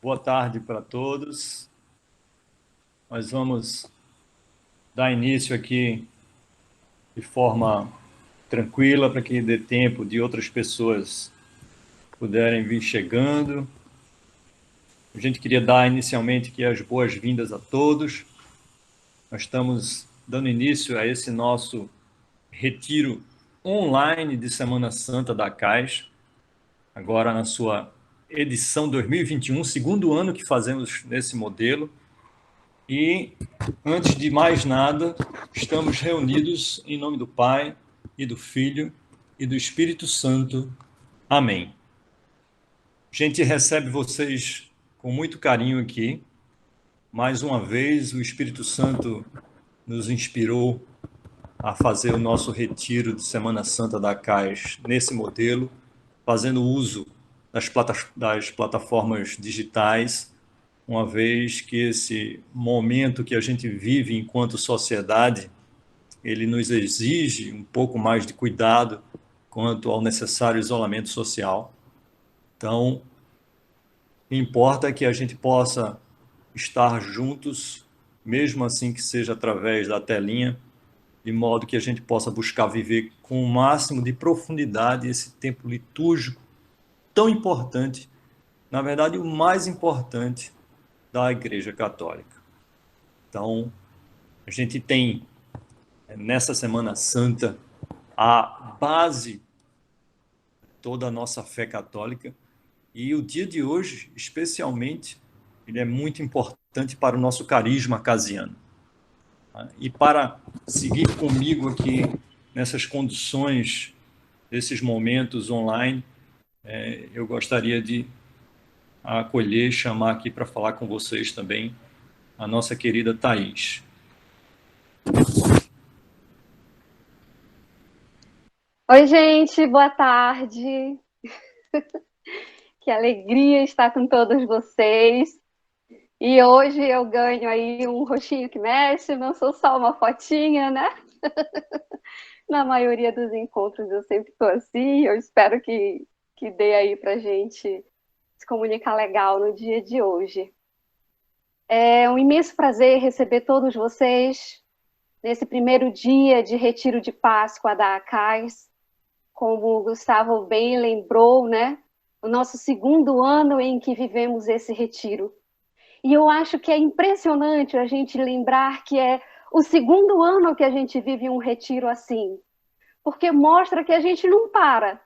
Boa tarde para todos. Nós vamos dar início aqui de forma tranquila para que dê tempo de outras pessoas puderem vir chegando. A gente queria dar inicialmente aqui as boas-vindas a todos. Nós estamos dando início a esse nosso retiro online de Semana Santa da CAIS, agora na sua edição 2021, segundo ano que fazemos nesse modelo. E, antes de mais nada, estamos reunidos em nome do Pai, e do Filho, e do Espírito Santo. Amém. A gente recebe vocês com muito carinho aqui. Mais uma vez, o Espírito Santo nos inspirou a fazer o nosso retiro de Semana Santa da CAIS nesse modelo, fazendo uso das plataformas digitais, uma vez que esse momento que a gente vive enquanto sociedade, ele nos exige um pouco mais de cuidado quanto ao necessário isolamento social. Então, importa que a gente possa estar juntos, mesmo assim que seja através da telinha, de modo que a gente possa buscar viver com o máximo de profundidade esse tempo litúrgico tão importante, na verdade, o mais importante da Igreja Católica. Então, a gente tem nessa Semana Santa a base de toda a nossa fé católica, e o dia de hoje, especialmente, ele é muito importante para o nosso carisma casiano. E para seguir comigo aqui nessas condições, desses momentos online, eu gostaria de acolher e chamar aqui para falar com vocês também a nossa querida Thaís. Oi, gente, boa tarde. Que alegria estar com todos vocês. E hoje eu ganho aí um roxinho que mexe, não sou só uma fotinha, né? Na maioria dos encontros eu sempre estou assim. Eu espero que dê aí pra gente se comunicar legal no dia de hoje. É um imenso prazer receber todos vocês nesse primeiro dia de retiro de Páscoa da ACAIS. Como o Gustavo bem lembrou, né? O nosso segundo ano em que vivemos esse retiro. E eu acho que é impressionante a gente lembrar que é o segundo ano que a gente vive um retiro assim, porque mostra que a gente não para,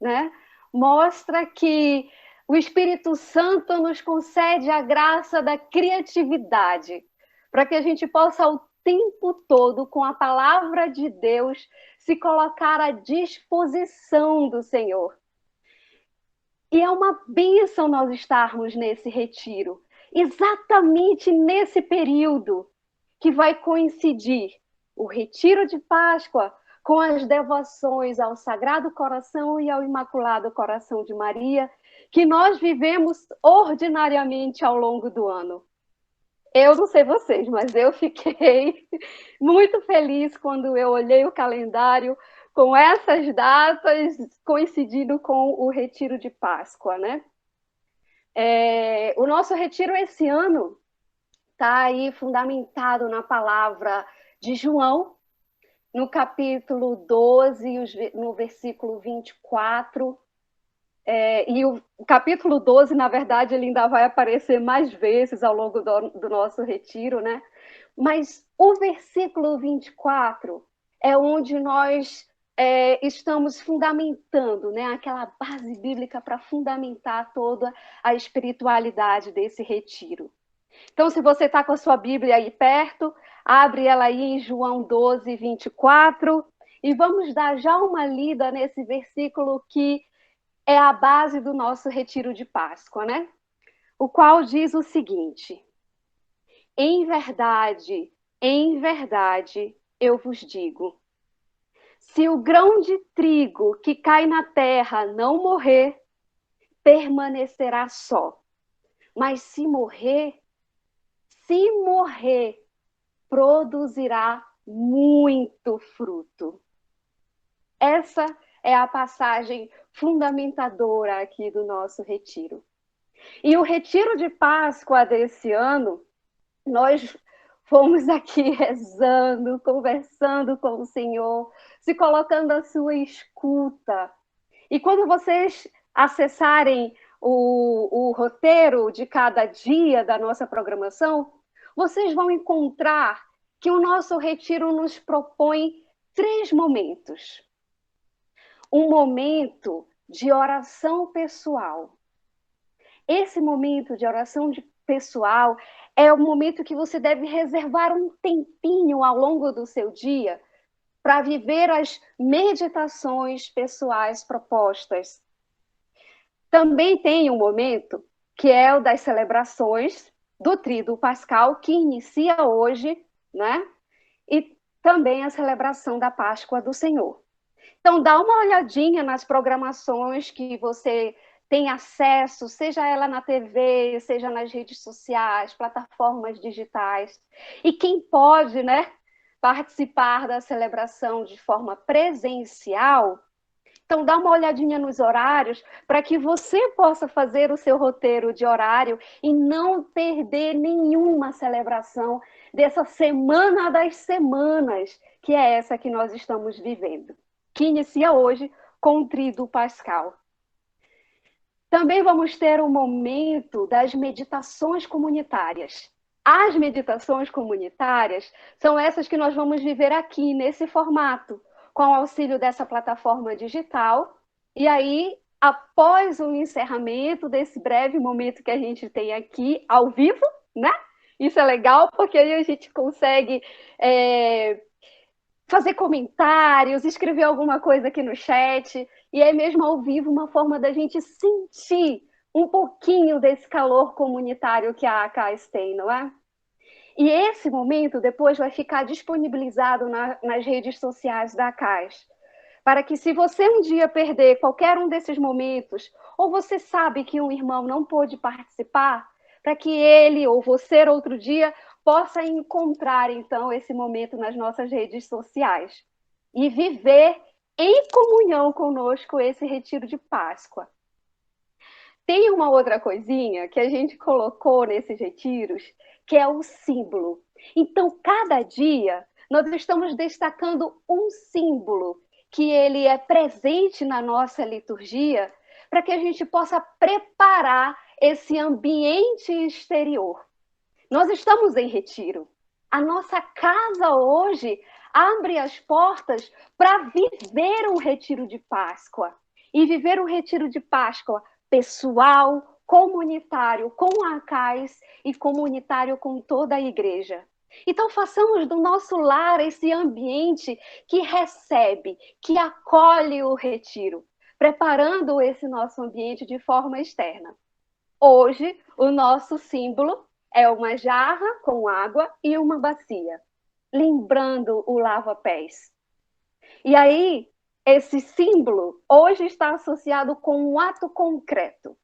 né? Mostra que o Espírito Santo nos concede a graça da criatividade, para que a gente possa o tempo todo, com a palavra de Deus, se colocar à disposição do Senhor. E é uma bênção nós estarmos nesse retiro, exatamente nesse período que vai coincidir o retiro de Páscoa com as devoções ao Sagrado Coração e ao Imaculado Coração de Maria, que nós vivemos ordinariamente ao longo do ano. Eu não sei vocês, mas eu fiquei muito feliz quando eu olhei o calendário com essas datas coincidindo com o retiro de Páscoa, né? O nosso retiro esse ano está aí fundamentado na palavra de João, no capítulo 12, no versículo 24. E o capítulo 12, na verdade, ele ainda vai aparecer mais vezes ao longo do nosso retiro, né? Mas o versículo 24 é onde nós estamos fundamentando, né? Aquela base bíblica para fundamentar toda a espiritualidade desse retiro. Então, se você está com a sua Bíblia aí perto, abre ela aí em João 12, 24, e vamos dar já uma lida nesse versículo que é a base do nosso retiro de Páscoa, né? O qual diz o seguinte: em verdade, eu vos digo, se o grão de trigo que cai na terra não morrer, permanecerá só. Mas se morrer, produzirá muito fruto. Essa é a passagem fundamentadora aqui do nosso retiro. E o retiro de Páscoa desse ano, nós fomos aqui rezando, conversando com o Senhor, se colocando à sua escuta. E quando vocês acessarem o roteiro de cada dia da nossa programação, vocês vão encontrar que o nosso retiro nos propõe 3 momentos. Um momento de oração pessoal. Esse momento de oração pessoal é o momento que você deve reservar um tempinho ao longo do seu dia para viver as meditações pessoais propostas. Também tem um momento que é o das celebrações do Tríduo Pascal, que inicia hoje, né? E também a celebração da Páscoa do Senhor. Então, dá uma olhadinha nas programações que você tem acesso, seja ela na TV, seja nas redes sociais, plataformas digitais. E quem pode, né, participar da celebração de forma presencial, então dá uma olhadinha nos horários para que você possa fazer o seu roteiro de horário e não perder nenhuma celebração dessa semana das semanas, que é essa que nós estamos vivendo, que inicia hoje com o Tríduo Pascal. Também vamos ter um momento das meditações comunitárias. As meditações comunitárias são essas que nós vamos viver aqui, nesse formato, com o auxílio dessa plataforma digital. E aí, após o encerramento desse breve momento que a gente tem aqui, ao vivo, né? Isso é legal, porque aí a gente consegue fazer comentários, escrever alguma coisa aqui no chat, e é mesmo ao vivo uma forma da gente sentir um pouquinho desse calor comunitário que a ACAS tem, não é? E esse momento depois vai ficar disponibilizado nas redes sociais da ACAS, para que se você um dia perder qualquer um desses momentos, ou você sabe que um irmão não pôde participar, para que ele ou você outro dia possa encontrar, então, esse momento nas nossas redes sociais e viver em comunhão conosco esse retiro de Páscoa. Tem uma outra coisinha que a gente colocou nesses retiros, que é o símbolo. Então, cada dia, nós estamos destacando um símbolo que ele é presente na nossa liturgia, para que a gente possa preparar esse ambiente exterior. Nós estamos em retiro. A nossa casa hoje abre as portas para viver um retiro de Páscoa. E viver um retiro de Páscoa pessoal, comunitário com a ACAS e comunitário com toda a igreja. Então, façamos do nosso lar esse ambiente que recebe, que acolhe o retiro, preparando esse nosso ambiente de forma externa. Hoje, o nosso símbolo é uma jarra com água e uma bacia, lembrando o lava-pés. E aí, esse símbolo hoje está associado com um ato concreto.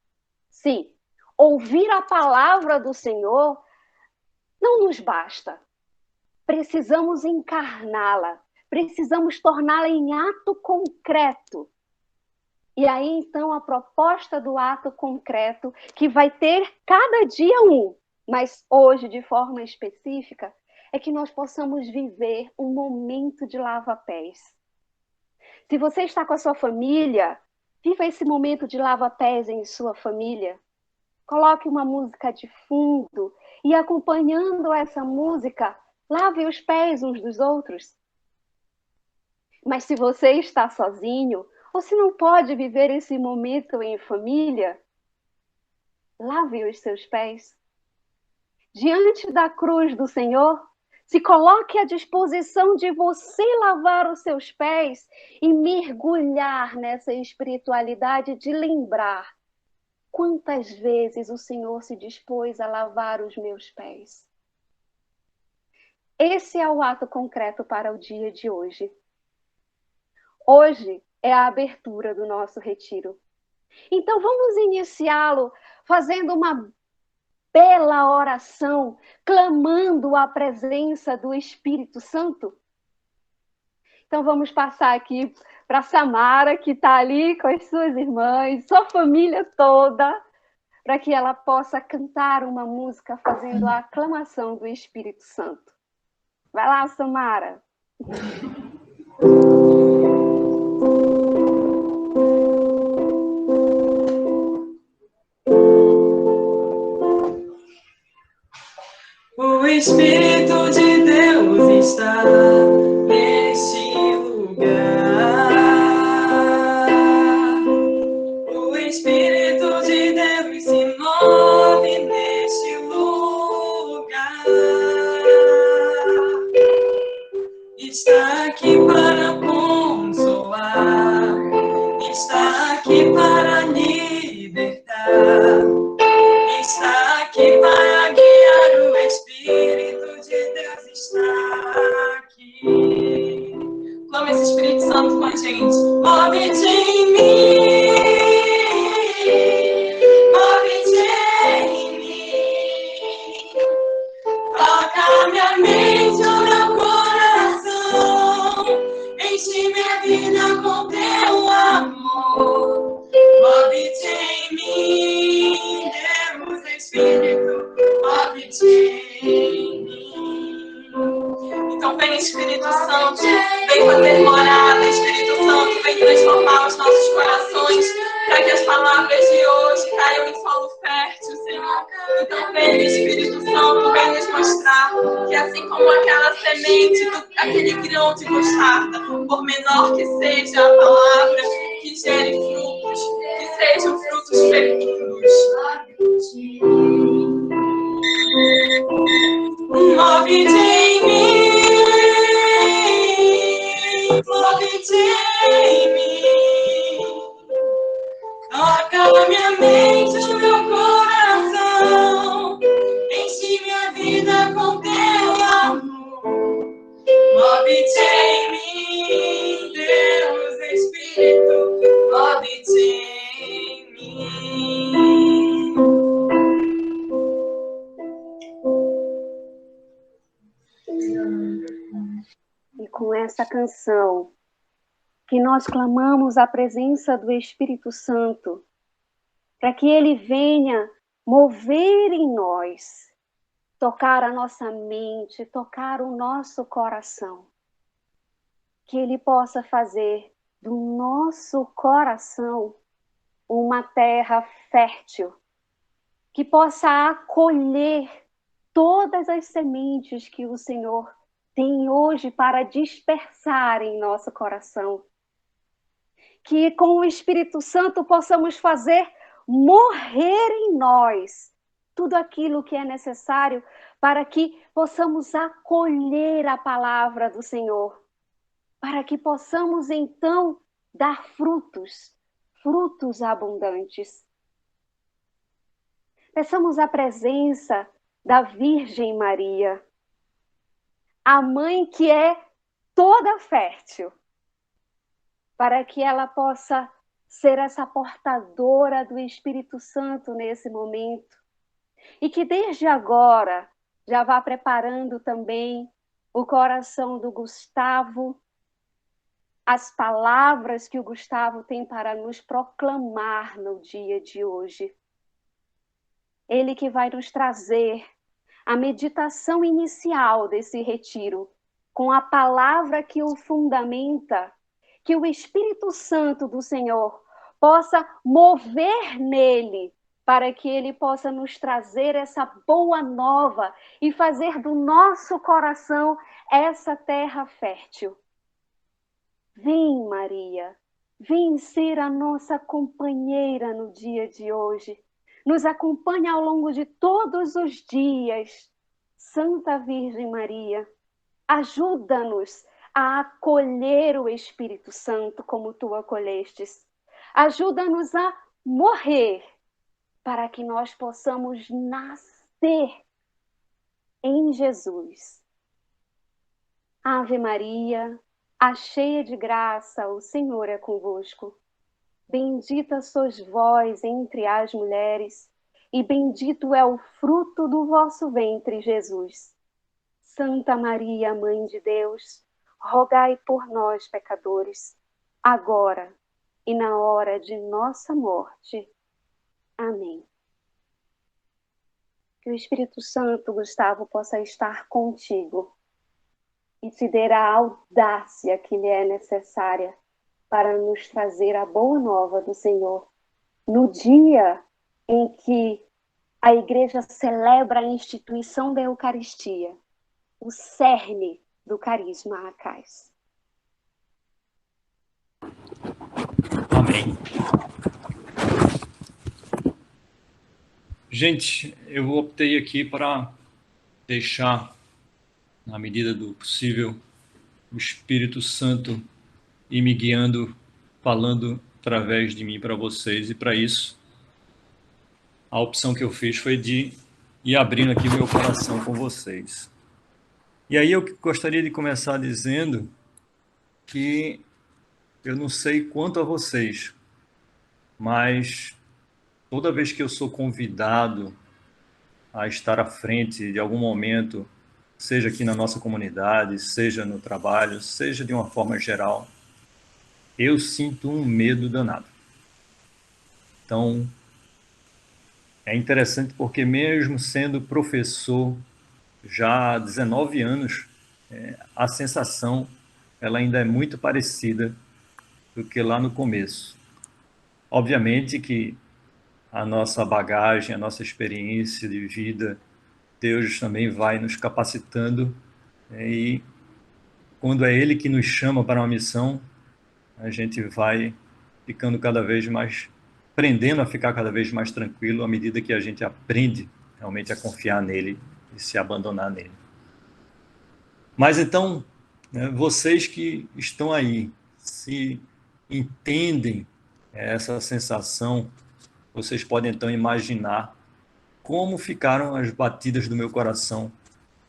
Sim, ouvir a palavra do Senhor não nos basta. Precisamos encarná-la, precisamos torná-la em ato concreto. E aí, então, a proposta do ato concreto, que vai ter cada dia um, mas hoje, de forma específica, é que nós possamos viver um momento de lava-pés. Se você está com a sua família, viva esse momento de lava-pés em sua família. Coloque uma música de fundo e, acompanhando essa música, lave os pés uns dos outros. Mas se você está sozinho, ou se não pode viver esse momento em família, lave os seus pés. Diante da cruz do Senhor, se coloque à disposição de você lavar os seus pés e mergulhar nessa espiritualidade de lembrar quantas vezes o Senhor se dispôs a lavar os meus pés. Esse é o ato concreto para o dia de hoje. Hoje é a abertura do nosso retiro. Então vamos iniciá-lo fazendo uma bela oração, clamando a presença do Espírito Santo. Então vamos passar aqui para Samara, que está ali com as suas irmãs, sua família toda, para que ela possa cantar uma música fazendo a aclamação do Espírito Santo. Vai lá, Samara. O Espírito de Deus está neste lugar. O Espírito de Deus se move neste lugar. Está aqui para consolar, está aqui para libertar, está aqui para guiar. O Espírito de Deus está aqui. Clama esse Espírito Santo com a gente. Move-te em mim, move-te em mim. Toca minha mente, o meu coração, enche minha vida com teu amor. Move-te em mim, Deus Espírito, move-te em mim. Então vem Espírito Santo, vem fazer morada, Espírito Santo, vem transformar os nossos corações, para que as palavras de hoje caiam em solo fértil, Senhor. Então vem Espírito Santo, vem nos mostrar que assim como aquela semente, aquele grão de mostarda, por menor que seja a palavra, que gere frutos, que sejam frutos fecundos. Move-te em mim, move-te em mim. Toca minha mente, o meu coração, enche minha vida com teu amor. Move-te em mim, Deus Espírito, move-te em mim. E com essa canção, que nós clamamos a presença do Espírito Santo, para que ele venha mover em nós, tocar a nossa mente, tocar o nosso coração. Que ele possa fazer do nosso coração uma terra fértil, que possa acolher todas as sementes que o Senhor tem hoje para dispersar em nosso coração. Que com o Espírito Santo possamos fazer morrer em nós tudo aquilo que é necessário para que possamos acolher a palavra do Senhor, para que possamos então dar frutos, frutos abundantes. Peçamos a presença da Virgem Maria, a mãe que é toda fértil, para que ela possa ser essa portadora do Espírito Santo nesse momento. E que desde agora já vá preparando também o coração do Gustavo, as palavras que o Gustavo tem para nos proclamar no dia de hoje. Ele que vai nos trazer a meditação inicial desse retiro, com a palavra que o fundamenta, que o Espírito Santo do Senhor possa mover nele, para que ele possa nos trazer essa boa nova e fazer do nosso coração essa terra fértil. Vem, Maria, vem ser a nossa companheira no dia de hoje. Nos acompanha ao longo de todos os dias. Santa Virgem Maria, ajuda-nos a acolher o Espírito Santo como tu acolhestes. Ajuda-nos a morrer para que nós possamos nascer em Jesus. Ave Maria, a cheia de graça, o Senhor é convosco. Bendita sois vós entre as mulheres, e bendito é o fruto do vosso ventre, Jesus. Santa Maria, Mãe de Deus, rogai por nós, pecadores, agora e na hora de nossa morte. Amém. Que o Espírito Santo, Gustavo, possa estar contigo e te dê a audácia que lhe é necessária para nos trazer a boa nova do Senhor. No dia em que a igreja celebra a instituição da Eucaristia, o cerne do carisma ACAIS. Amém. Gente, eu optei aqui para deixar, na medida do possível, o Espírito Santo ir me guiando, falando através de mim para vocês. E para isso, a opção que eu fiz foi de ir abrindo aqui meu coração com vocês. E aí eu gostaria de começar dizendo que eu não sei quanto a vocês, mas toda vez que eu sou convidado a estar à frente de algum momento, seja aqui na nossa comunidade, seja no trabalho, seja de uma forma geral, eu sinto um medo danado. Então, é interessante porque mesmo sendo professor já há 19 anos, a sensação ela ainda é muito parecida do que lá no começo. Obviamente que a nossa bagagem, a nossa experiência de vida, Deus também vai nos capacitando, e quando é Ele que nos chama para uma missão, a gente vai ficando cada vez mais, aprendendo a ficar cada vez mais tranquilo à medida que a gente aprende realmente a confiar nele e se abandonar nele. Mas então, vocês que estão aí, se entendem essa sensação, vocês podem então imaginar como ficaram as batidas do meu coração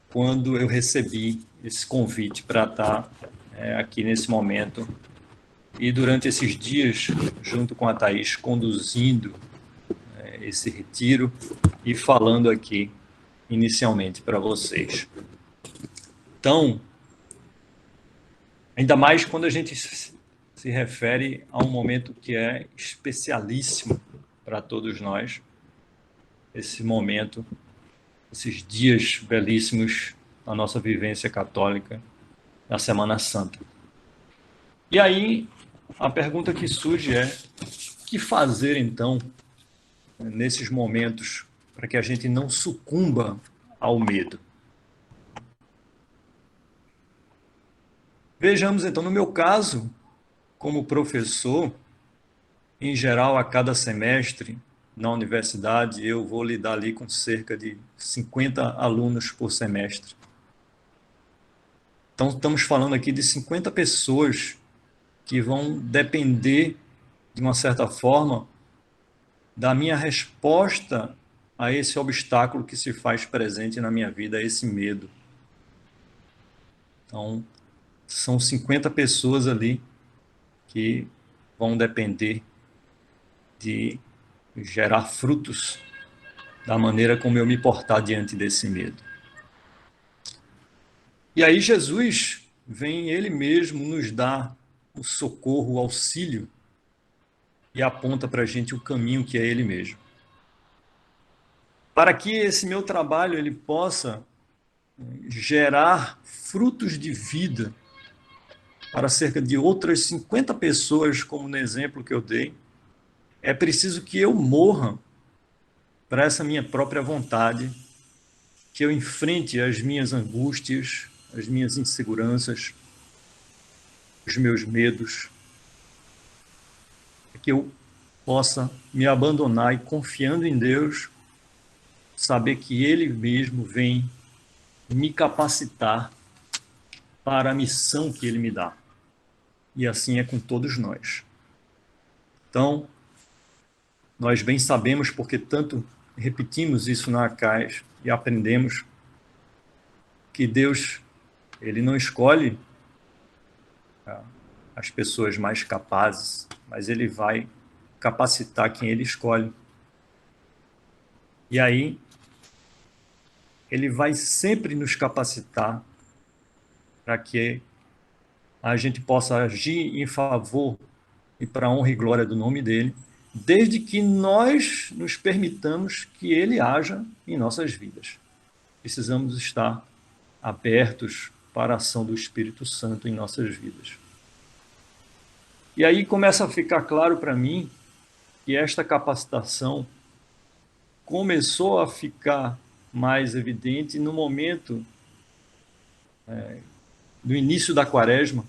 quando eu recebi esse convite para estar aqui nesse momento e durante esses dias, junto com a Thaís, conduzindo esse retiro e falando aqui inicialmente para vocês. Então, ainda mais quando a gente se refere a um momento que é especialíssimo para todos nós, esse momento, esses dias belíssimos da nossa vivência católica, na Semana Santa. E aí, a pergunta que surge é: o que fazer então nesses momentos para que a gente não sucumba ao medo? Vejamos então, no meu caso, como professor, em geral, a cada semestre na universidade, eu vou lidar ali com cerca de 50 alunos por semestre. Então, estamos falando aqui de 50 pessoas que vão depender, de uma certa forma, da minha resposta a esse obstáculo que se faz presente na minha vida, a esse medo. Então, são 50 pessoas ali que vão depender de gerar frutos da maneira como eu me portar diante desse medo. E aí Jesus vem ele mesmo nos dar o socorro, o auxílio, e aponta para a gente o caminho que é ele mesmo. Para que esse meu trabalho ele possa gerar frutos de vida para cerca de outras 50 pessoas, como no exemplo que eu dei, é preciso que eu morra para essa minha própria vontade, que eu enfrente as minhas angústias, as minhas inseguranças, os meus medos, que eu possa me abandonar e, confiando em Deus, saber que Ele mesmo vem me capacitar para a missão que Ele me dá. E assim é com todos nós. Então, nós bem sabemos, porque tanto repetimos isso na ACAIS e aprendemos, que Deus, Ele não escolhe as pessoas mais capazes, mas Ele vai capacitar quem Ele escolhe. E aí, Ele vai sempre nos capacitar para que a gente possa agir em favor e para a honra e glória do nome dEle, desde que nós nos permitamos que ele haja em nossas vidas. Precisamos estar abertos para a ação do Espírito Santo em nossas vidas. E aí começa a ficar claro para mim que esta capacitação começou a ficar mais evidente no momento do início da Quaresma,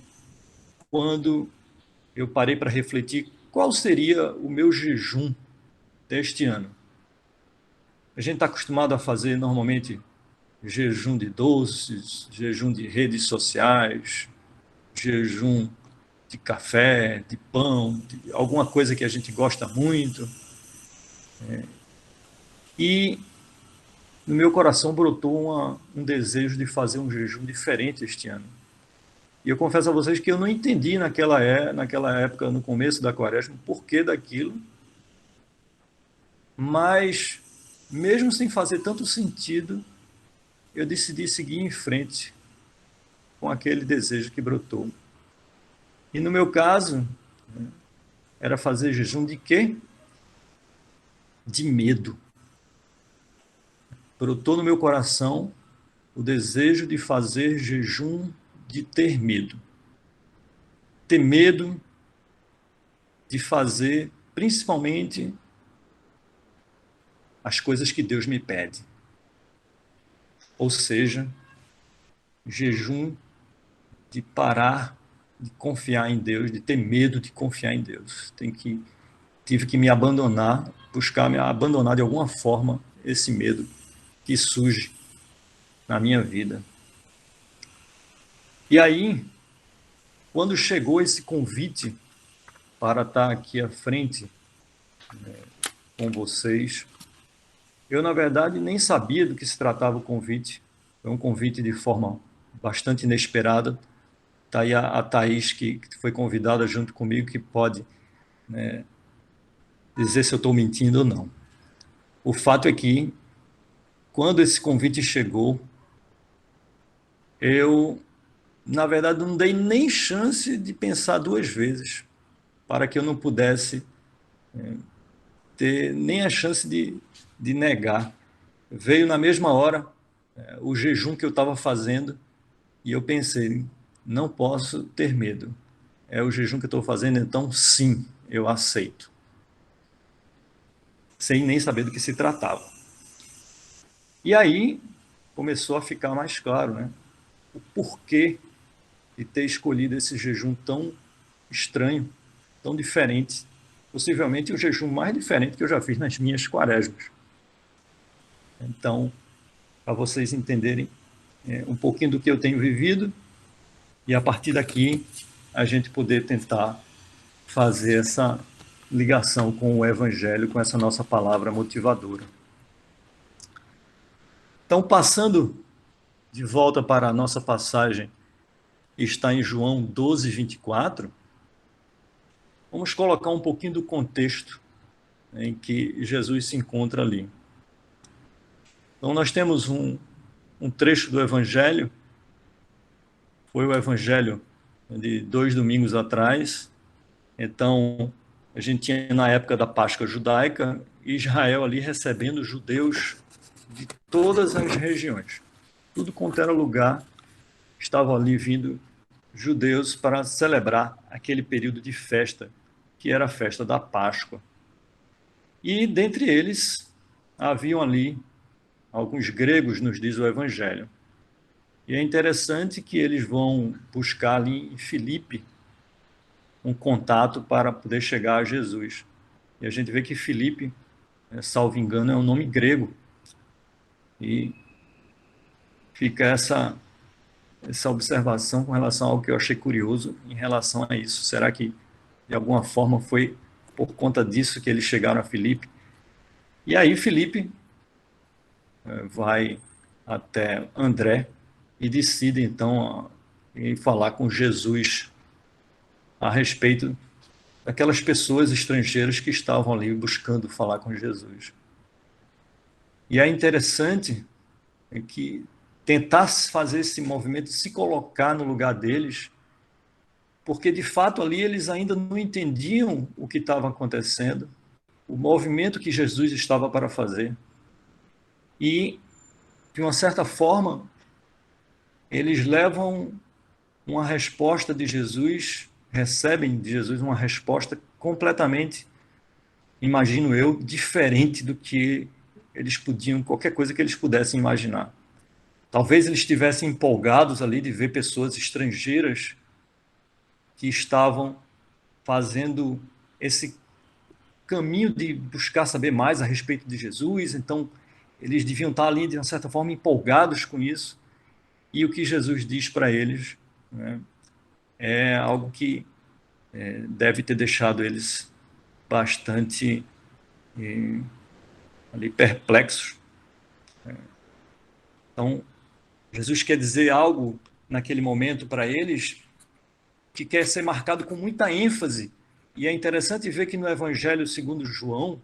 quando eu parei para refletir qual seria o meu jejum deste ano. A gente está acostumado a fazer normalmente jejum de doces, jejum de redes sociais, jejum de café, de pão, de alguma coisa que a gente gosta muito. E no meu coração brotou um desejo de fazer um jejum diferente este ano. E eu confesso a vocês que eu não entendi naquela época, no começo da Quaresma, o porquê daquilo. Mas, mesmo sem fazer tanto sentido, eu decidi seguir em frente com aquele desejo que brotou. E no meu caso, era fazer jejum de quê? De medo. Brotou no meu coração o desejo de fazer jejum de ter medo. Ter medo de fazer, principalmente, as coisas que Deus me pede. Ou seja, jejum de parar de confiar em Deus, de ter medo de confiar em Deus. Tive que me abandonar, buscar me abandonar de alguma forma esse medo que surge na minha vida. E aí, quando chegou esse convite para estar aqui à frente com vocês, eu, na verdade, nem sabia do que se tratava o convite. Foi um convite de forma bastante inesperada. Está aí a Thaís, que foi convidada junto comigo, que pode dizer se eu estou mentindo ou não. O fato é que, quando esse convite chegou, eu, na verdade, não dei nem chance de pensar duas vezes, para que eu não pudesse ter nem a chance de negar. Veio na mesma hora o jejum que eu estava fazendo, e eu pensei, não posso ter medo. É o jejum que eu estou fazendo, então sim, eu aceito. Sem nem saber do que se tratava. E aí começou a ficar mais claro, o porquê de ter escolhido esse jejum tão estranho, tão diferente, possivelmente o jejum mais diferente que eu já fiz nas minhas quaresmas. Então, para vocês entenderem um pouquinho do que eu tenho vivido, e a partir daqui a gente poder tentar fazer essa ligação com o Evangelho, com essa nossa palavra motivadora. Então, passando de volta para a nossa passagem, está em João 12, 24, vamos colocar um pouquinho do contexto em que Jesus se encontra ali. Então, nós temos um trecho do Evangelho, foi o Evangelho de 2 domingos atrás. Então, a gente tinha na época da Páscoa judaica, Israel ali recebendo judeus de todas as regiões. Tudo quanto era lugar, estavam ali vindo judeus para celebrar aquele período de festa, que era a festa da Páscoa. E dentre eles, haviam ali alguns gregos, nos diz o Evangelho. E é interessante que eles vão buscar ali em Filipe um contato para poder chegar a Jesus. E a gente vê que Filipe, salvo engano, é um nome grego. E fica essa observação com relação ao que eu achei curioso em relação a isso. Será que, de alguma forma, foi por conta disso que eles chegaram a Filipe? E aí Filipe vai até André e decide, então, falar com Jesus a respeito daquelas pessoas estrangeiras que estavam ali buscando falar com Jesus. E é interessante que tentasse fazer esse movimento, se colocar no lugar deles, porque, de fato, ali eles ainda não entendiam o que estava acontecendo, o movimento que Jesus estava para fazer. E, de uma certa forma, eles levam uma resposta de Jesus, recebem de Jesus uma resposta completamente, imagino eu, diferente do que eles podiam, qualquer coisa que eles pudessem imaginar. Talvez eles estivessem empolgados ali de ver pessoas estrangeiras que estavam fazendo esse caminho de buscar saber mais a respeito de Jesus, então eles deviam estar ali, de uma certa forma, empolgados com isso, e o que Jesus diz para eles, né, é algo que deve ter deixado eles bastante ali perplexos. Então, Jesus quer dizer algo naquele momento para eles que quer ser marcado com muita ênfase. E é interessante ver que no Evangelho segundo João,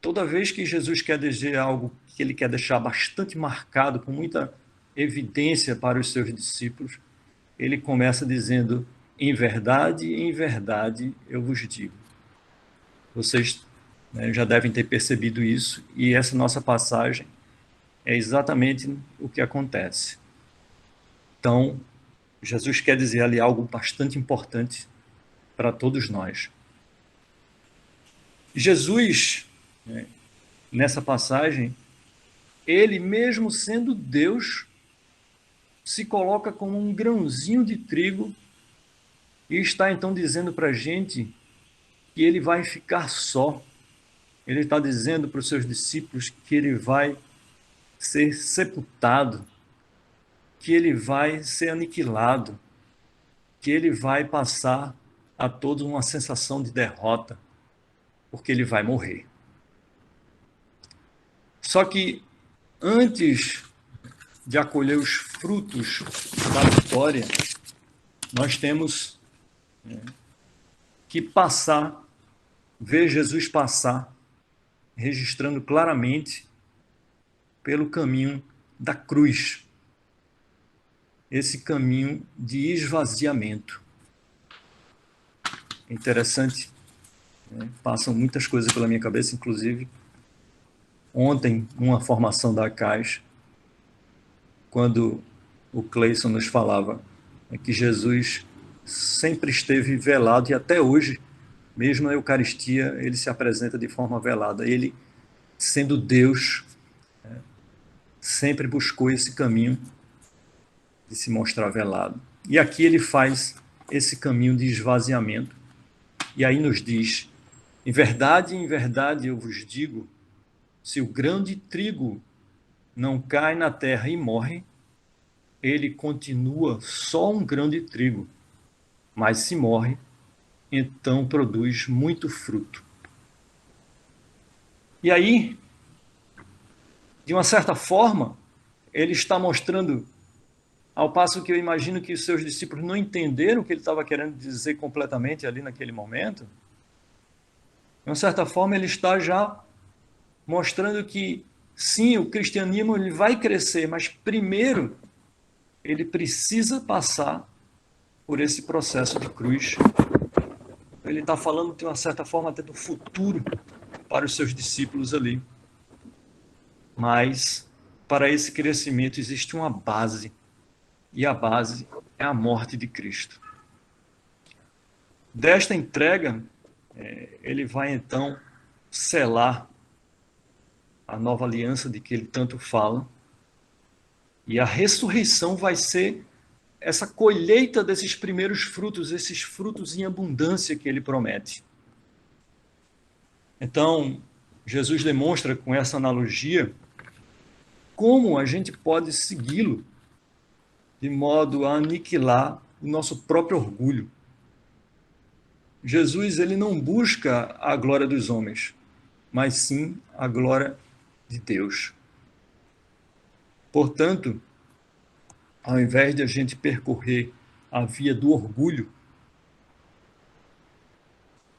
toda vez que Jesus quer dizer algo que ele quer deixar bastante marcado, com muita evidência para os seus discípulos, ele começa dizendo: em verdade, eu vos digo. Vocês, né, já devem ter percebido isso, e essa nossa passagem é exatamente o que acontece. Então, Jesus quer dizer ali algo bastante importante para todos nós. Jesus, né, nessa passagem, ele mesmo sendo Deus, se coloca como um grãozinho de trigo e está então dizendo para a gente que ele vai ficar só. Ele está dizendo para os seus discípulos que ele vai ser sepultado, que ele vai ser aniquilado, que ele vai passar a todos uma sensação de derrota, porque ele vai morrer. Só que antes de acolher os frutos da vitória, nós temos que passar, ver Jesus passar, registrando claramente pelo caminho da cruz, esse caminho de esvaziamento. É interessante, né? Passam muitas coisas pela minha cabeça, inclusive ontem, numa formação da CAIS, quando o Cleison nos falava que Jesus sempre esteve velado, e até hoje, mesmo na Eucaristia, ele se apresenta de forma velada. Ele, sendo Deus, sempre buscou esse caminho de se mostrar velado. E aqui ele faz esse caminho de esvaziamento, e aí nos diz: em verdade, eu vos digo, se o grão de trigo não cai na terra e morre, ele continua só um grão de trigo, mas se morre, então produz muito fruto. E aí, de uma certa forma, ele está mostrando, ao passo que eu imagino que os seus discípulos não entenderam o que ele estava querendo dizer completamente ali naquele momento, de uma certa forma ele está já mostrando que, sim, o cristianismo ele vai crescer, mas primeiro ele precisa passar por esse processo de cruz. Ele está falando, de uma certa forma, até do futuro para os seus discípulos ali. Mas, para esse crescimento, existe uma base, e a base é a morte de Cristo. Desta entrega, ele vai, então, selar a nova aliança de que ele tanto fala, e a ressurreição vai ser essa colheita desses primeiros frutos, esses frutos em abundância que ele promete. Então, Jesus demonstra com essa analogia como a gente pode segui-lo de modo a aniquilar o nosso próprio orgulho. Jesus, ele não busca a glória dos homens, mas sim a glória de Deus. Portanto, ao invés de a gente percorrer a via do orgulho,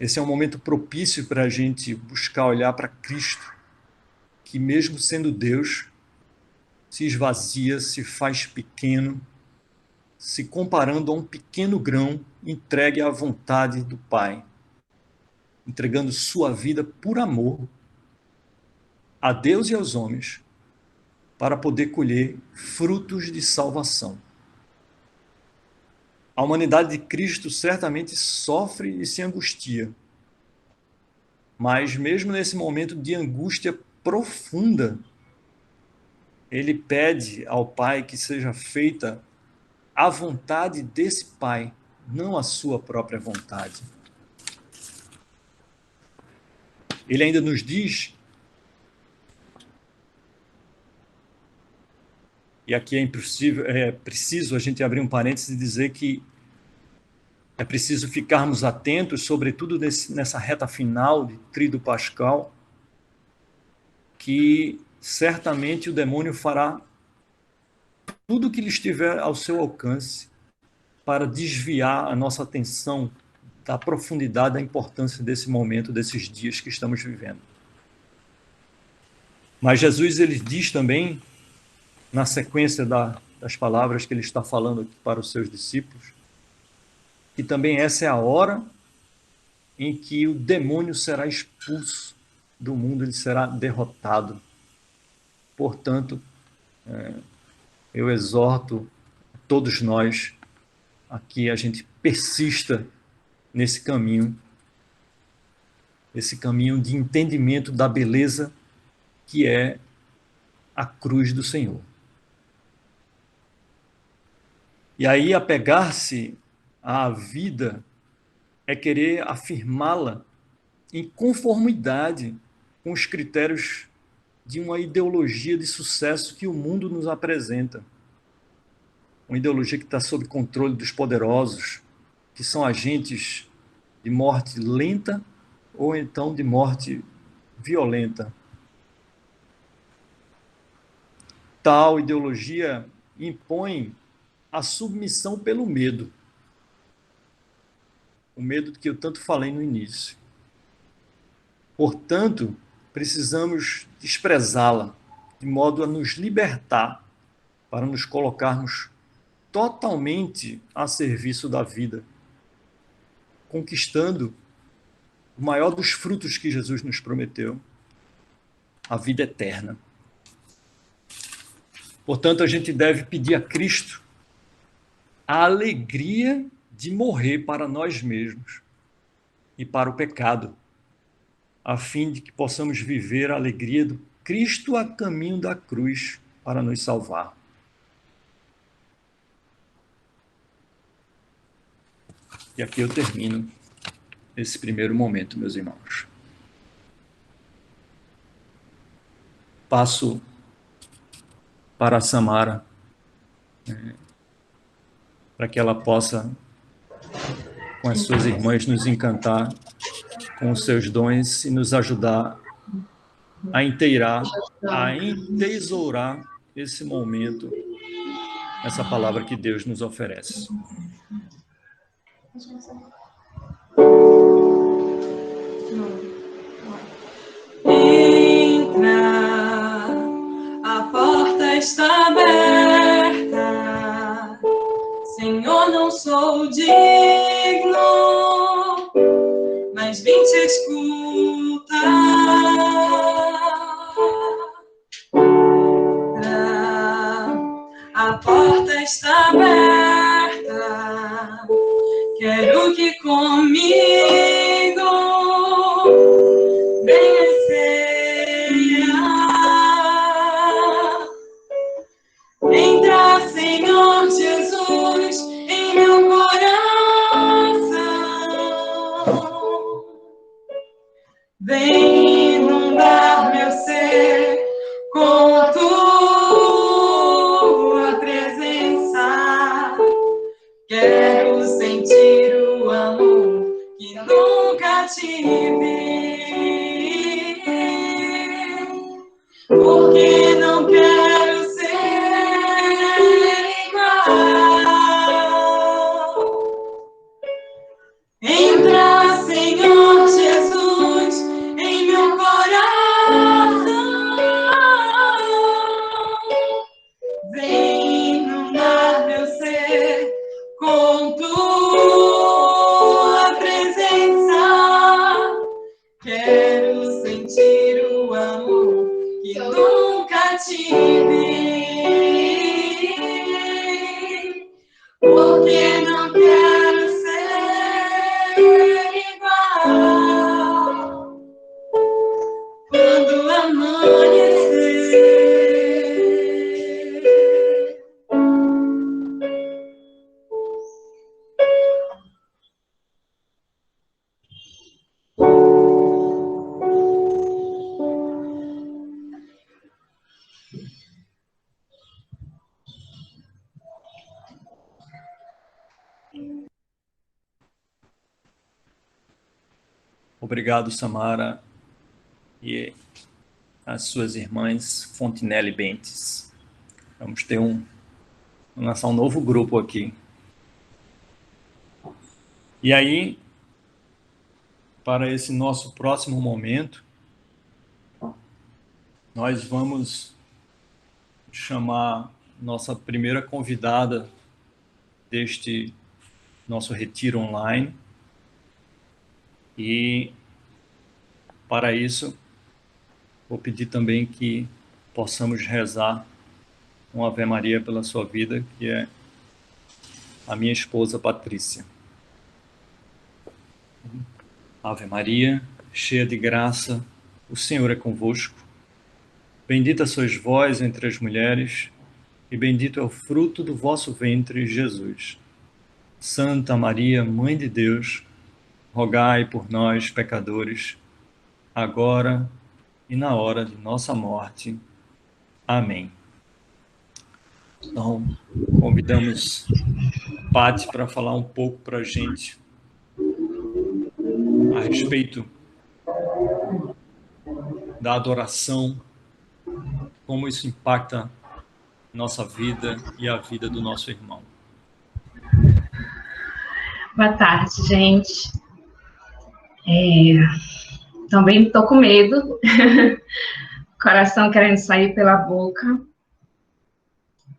esse é um momento propício para a gente buscar olhar para Cristo, que mesmo sendo Deus, se esvazia, se faz pequeno, se comparando a um pequeno grão entregue à vontade do Pai. entregando sua vida por amor a Deus e aos homens, para poder colher frutos de salvação. A humanidade de Cristo certamente sofre e se angustia, mas mesmo nesse momento de angústia profunda, ele pede ao Pai que seja feita a vontade desse Pai, não a sua própria vontade. Ele ainda nos diz, e aqui é preciso a gente abrir um parênteses e dizer que é preciso ficarmos atentos, sobretudo nessa reta final de Tríduo Pascal, que certamente o demônio fará tudo o que lhe estiver ao seu alcance para desviar a nossa atenção da profundidade, da importância desse momento, desses dias que estamos vivendo. Mas Jesus, ele diz também, na sequência das palavras que ele está falando aqui para os seus discípulos, que também essa é a hora em que o demônio será expulso do mundo, ele será derrotado. Portanto, eu exorto todos nós a que a gente persista nesse caminho de entendimento da beleza que é a cruz do Senhor. E aí, apegar-se à vida é querer afirmá-la em conformidade com os critérios de uma ideologia de sucesso que o mundo nos apresenta. Uma ideologia que está sob controle dos poderosos, que são agentes de morte lenta ou então de morte violenta. Tal ideologia impõe a submissão pelo medo. O medo que eu tanto falei no início. Portanto, precisamos desprezá-la, de modo a nos libertar, para nos colocarmos totalmente a serviço da vida, conquistando o maior dos frutos que Jesus nos prometeu, a vida eterna. Portanto, a gente deve pedir a Cristo a alegria de morrer para nós mesmos e para o pecado, a fim de que possamos viver a alegria do Cristo a caminho da cruz para nos salvar. E aqui eu termino esse primeiro momento, meus irmãos. Passo para a Samara, para que ela possa, com as suas irmãs, nos encantar com os seus dons e nos ajudar a entesourar esse momento, essa palavra que Deus nos oferece. Entra, a porta está aberta. Senhor, não sou digno, mas vim te escutar. A porta está aberta. Quero que comigo venha ceia. Entra, Senhor Jesus, em meu coração. Vem inundar meu ser com tua presença. Quero sentir o amor que nós Obrigado, Samara, e as suas irmãs Fontinelli Bentes. Vamos lançar um novo grupo aqui. E aí, para esse nosso próximo momento, nós vamos chamar nossa primeira convidada deste nosso retiro online. E, para isso, vou pedir também que possamos rezar uma Ave Maria pela sua vida, que é a minha esposa Patrícia. Ave Maria, cheia de graça, o Senhor é convosco. Bendita sois vós entre as mulheres, e bendito é o fruto do vosso ventre, Jesus. Santa Maria, Mãe de Deus, rogai por nós, pecadores, agora e na hora de nossa morte. Amém. Então, convidamos a Pati para falar um pouco para a gente a respeito da adoração, como isso impacta nossa vida e a vida do nosso irmão. Boa tarde, gente. Também estou com medo, coração querendo sair pela boca,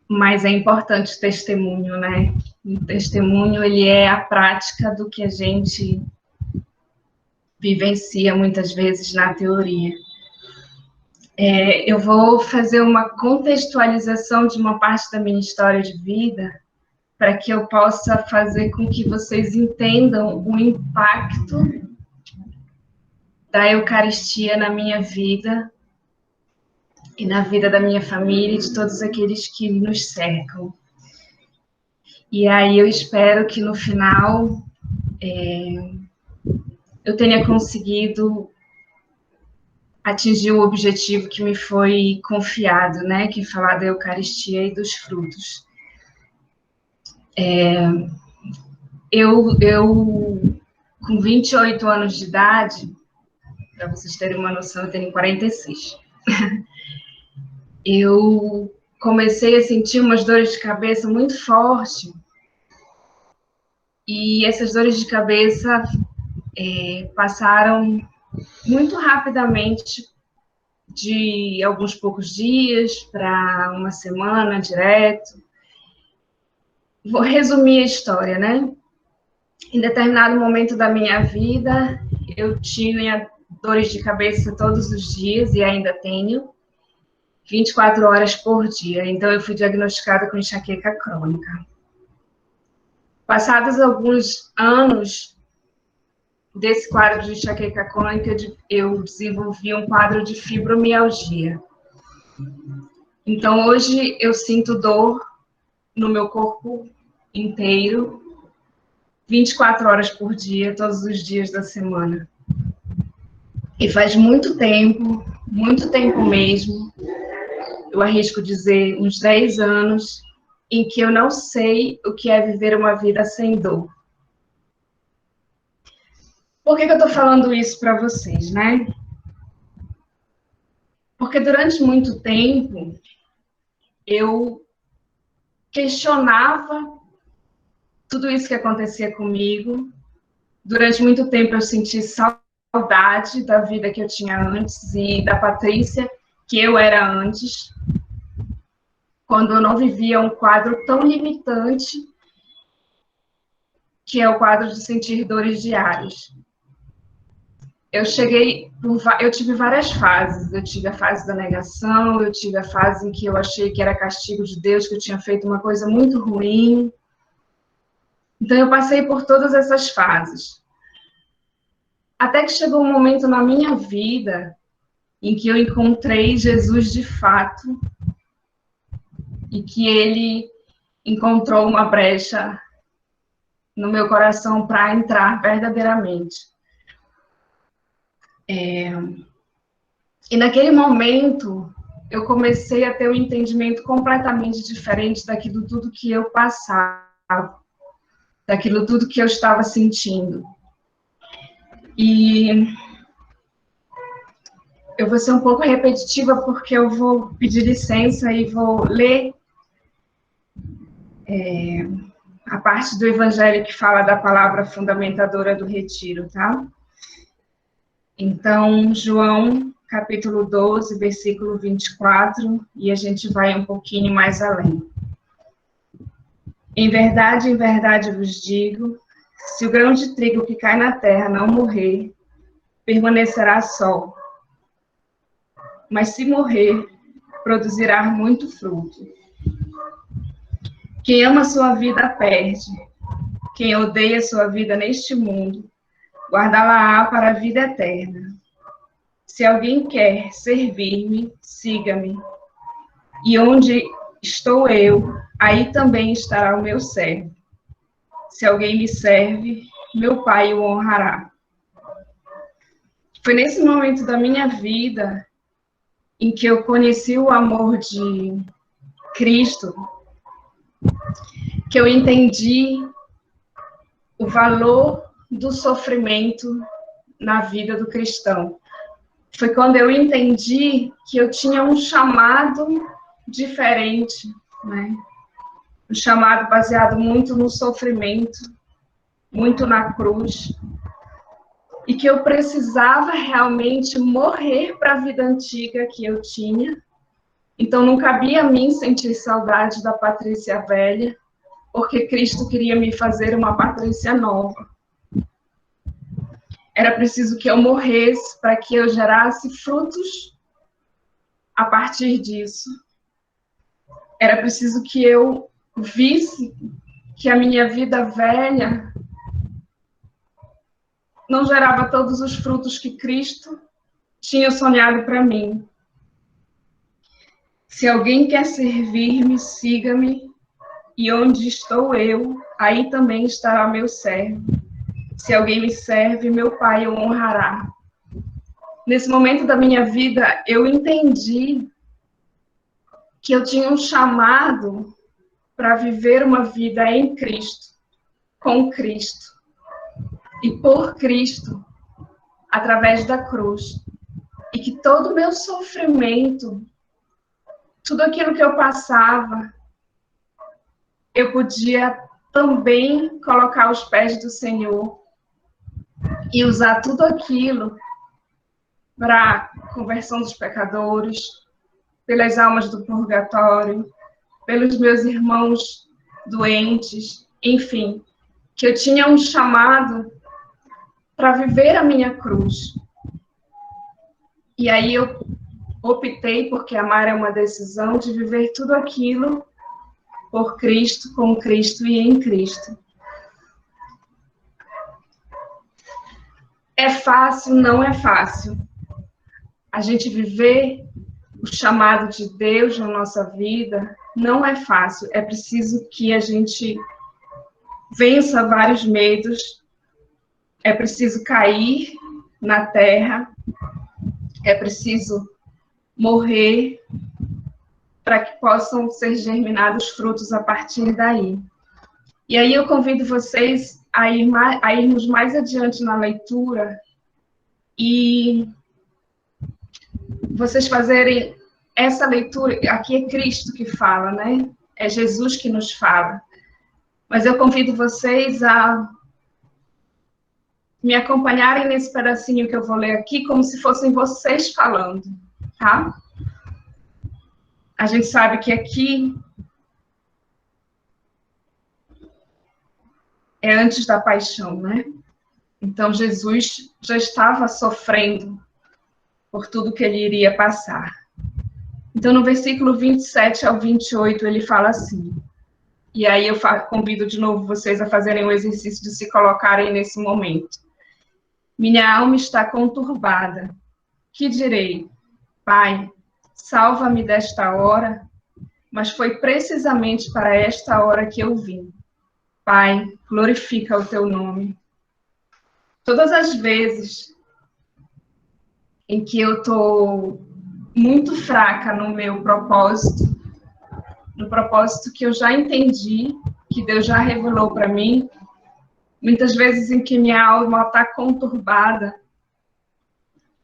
mas é importante o testemunho, né? O testemunho, ele é a prática do que a gente vivencia muitas vezes na teoria. Eu vou fazer uma contextualização de uma parte da minha história de vida para que eu possa fazer com que vocês entendam o impacto da Eucaristia na minha vida e na vida da minha família e de todos aqueles que nos cercam. E aí eu espero que no final eu tenha conseguido atingir o objetivo que me foi confiado, né? Que é falar da Eucaristia e dos frutos. Eu com 28 anos de idade, para vocês terem uma noção, eu tenho 46. Eu comecei a sentir umas dores de cabeça muito fortes. E essas dores de cabeça passaram muito rapidamente de alguns poucos dias para uma semana direto. Vou resumir a história, né? Em determinado momento da minha vida, eu tinha dores de cabeça todos os dias, e ainda tenho, 24 horas por dia. Então, eu fui diagnosticada com enxaqueca crônica. Passados alguns anos desse quadro de enxaqueca crônica, eu desenvolvi um quadro de fibromialgia. Então, hoje, eu sinto dor no meu corpo inteiro, 24 horas por dia, todos os dias da semana. E faz muito tempo mesmo, eu arrisco dizer uns 10 anos, em que eu não sei o que é viver uma vida sem dor. Por que eu estou falando isso para vocês, né? Porque durante muito tempo, eu questionava tudo isso que acontecia comigo. Durante muito tempo, eu senti saudade da vida que eu tinha antes e da Patrícia que eu era antes, quando eu não vivia um quadro tão limitante, que é o quadro de sentir dores diárias. Eu tive várias fases. Eu tive a fase da negação, eu tive a fase em que eu achei que era castigo de Deus, que eu tinha feito uma coisa muito ruim. Então, eu passei por todas essas fases. Até que chegou um momento na minha vida em que eu encontrei Jesus de fato e que ele encontrou uma brecha no meu coração para entrar verdadeiramente. E naquele momento, eu comecei a ter um entendimento completamente diferente daquilo tudo que eu passava, daquilo tudo que eu estava sentindo. E eu vou ser um pouco repetitiva porque eu vou pedir licença e vou ler a parte do Evangelho que fala da palavra fundamentadora do retiro, tá? Então, João, capítulo 12, versículo 24, e a gente vai um pouquinho mais além. Em verdade vos digo, se o grão de trigo que cai na terra não morrer, permanecerá só. Mas se morrer, produzirá muito fruto. Quem ama sua vida perde. Quem odeia sua vida neste mundo, guardá-la-á para a vida eterna. Se alguém quer servir-me, siga-me. E onde estou eu, aí também estará o meu servo. Se alguém me serve, meu Pai o honrará. Foi nesse momento da minha vida em que eu conheci o amor de Cristo, que eu entendi o valor do sofrimento na vida do cristão. Foi quando eu entendi que eu tinha um chamado diferente, né? Um chamado baseado muito no sofrimento, muito na cruz, e que eu precisava realmente morrer para a vida antiga que eu tinha. Então não cabia a mim sentir saudade da Patrícia velha, porque Cristo queria me fazer uma Patrícia nova. Era preciso que eu morresse para que eu gerasse frutos a partir disso. Era preciso que eu visse que a minha vida velha não gerava todos os frutos que Cristo tinha sonhado para mim. Se alguém quer servir-me, siga-me, e onde estou eu, aí também estará meu servo. Se alguém me serve, meu Pai o honrará. Nesse momento da minha vida, eu entendi que eu tinha um chamado para viver uma vida em Cristo, com Cristo e por Cristo, através da cruz. E que todo o meu sofrimento, tudo aquilo que eu passava, eu podia também colocar aos pés do Senhor e usar tudo aquilo para a conversão dos pecadores, pelas almas do purgatório, pelos meus irmãos doentes, enfim, que eu tinha um chamado para viver a minha cruz. E aí eu optei, porque amar é uma decisão, de viver tudo aquilo por Cristo, com Cristo e em Cristo. É fácil? Não é fácil. A gente viver o chamado de Deus na nossa vida não é fácil. É preciso que a gente vença vários medos. É preciso cair na terra. É preciso morrer para que possam ser germinados frutos a partir daí. E aí eu convido vocês a irmos mais adiante na leitura e vocês fazerem essa leitura. Aqui é Cristo que fala, né? É Jesus que nos fala. Mas eu convido vocês a me acompanharem nesse pedacinho que eu vou ler aqui, como se fossem vocês falando, tá? A gente sabe que aqui é antes da paixão, né? Então, Jesus já estava sofrendo por tudo que ele iria passar. Então, no versículo 27 ao 28, ele fala assim, e aí eu convido de novo vocês a fazerem o exercício de se colocarem nesse momento. Minha alma está conturbada. Que direi? Pai, salva-me desta hora, mas foi precisamente para esta hora que eu vim. Pai, glorifica o teu nome. Todas as vezes em que eu estou muito fraca no meu propósito, no propósito que eu já entendi, que Deus já revelou para mim, muitas vezes em que minha alma está conturbada,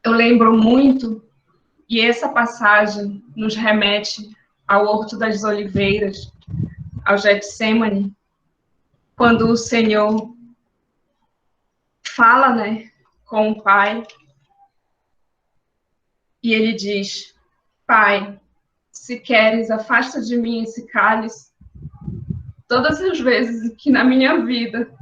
eu lembro muito, e essa passagem nos remete ao Horto das Oliveiras, ao Getsêmani, quando o Senhor fala, né, com o Pai, e ele diz: Pai, se queres, afasta de mim esse cálice. Todas as vezes que na minha vida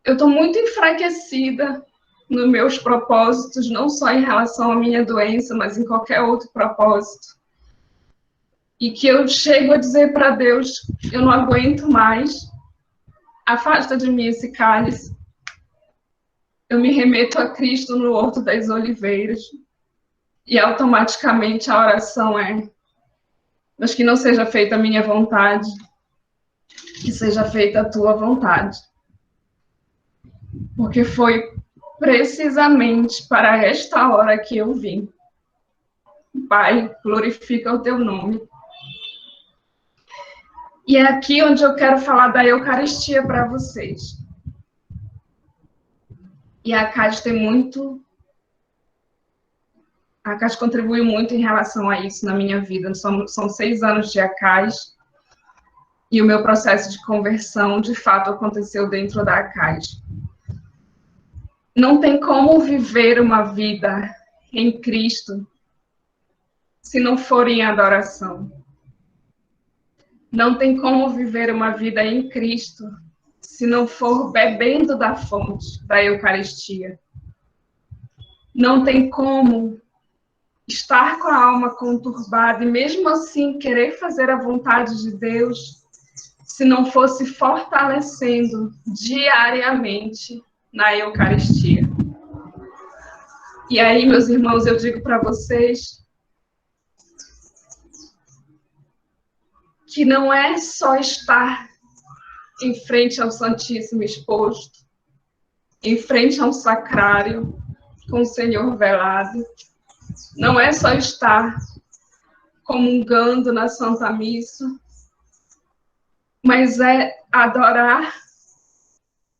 eu estou muito enfraquecida nos meus propósitos, não só em relação à minha doença, mas em qualquer outro propósito, e que eu chego a dizer para Deus: eu não aguento mais, afasta de mim esse cálice. Eu me remeto a Cristo no Horto das Oliveiras, e automaticamente a oração é: mas que não seja feita a minha vontade, que seja feita a tua vontade. Porque foi precisamente para esta hora que eu vim. Pai, glorifica o teu nome. E é aqui onde eu quero falar da Eucaristia para vocês. E a CAD tem muito... A CAD contribuiu muito em relação a isso na minha vida. São 6 anos de ACAS. E o meu processo de conversão, de fato, aconteceu dentro da ACAS. Não tem como viver uma vida em Cristo se não for em adoração. Não tem como viver uma vida em Cristo se não for bebendo da fonte da Eucaristia. Não tem como estar com a alma conturbada e mesmo assim querer fazer a vontade de Deus se não fosse fortalecendo diariamente na Eucaristia. E aí, meus irmãos, eu digo para vocês que não é só estar em frente ao Santíssimo exposto, em frente a um sacrário, com o Senhor velado, não é só estar comungando na Santa Missa, mas é adorar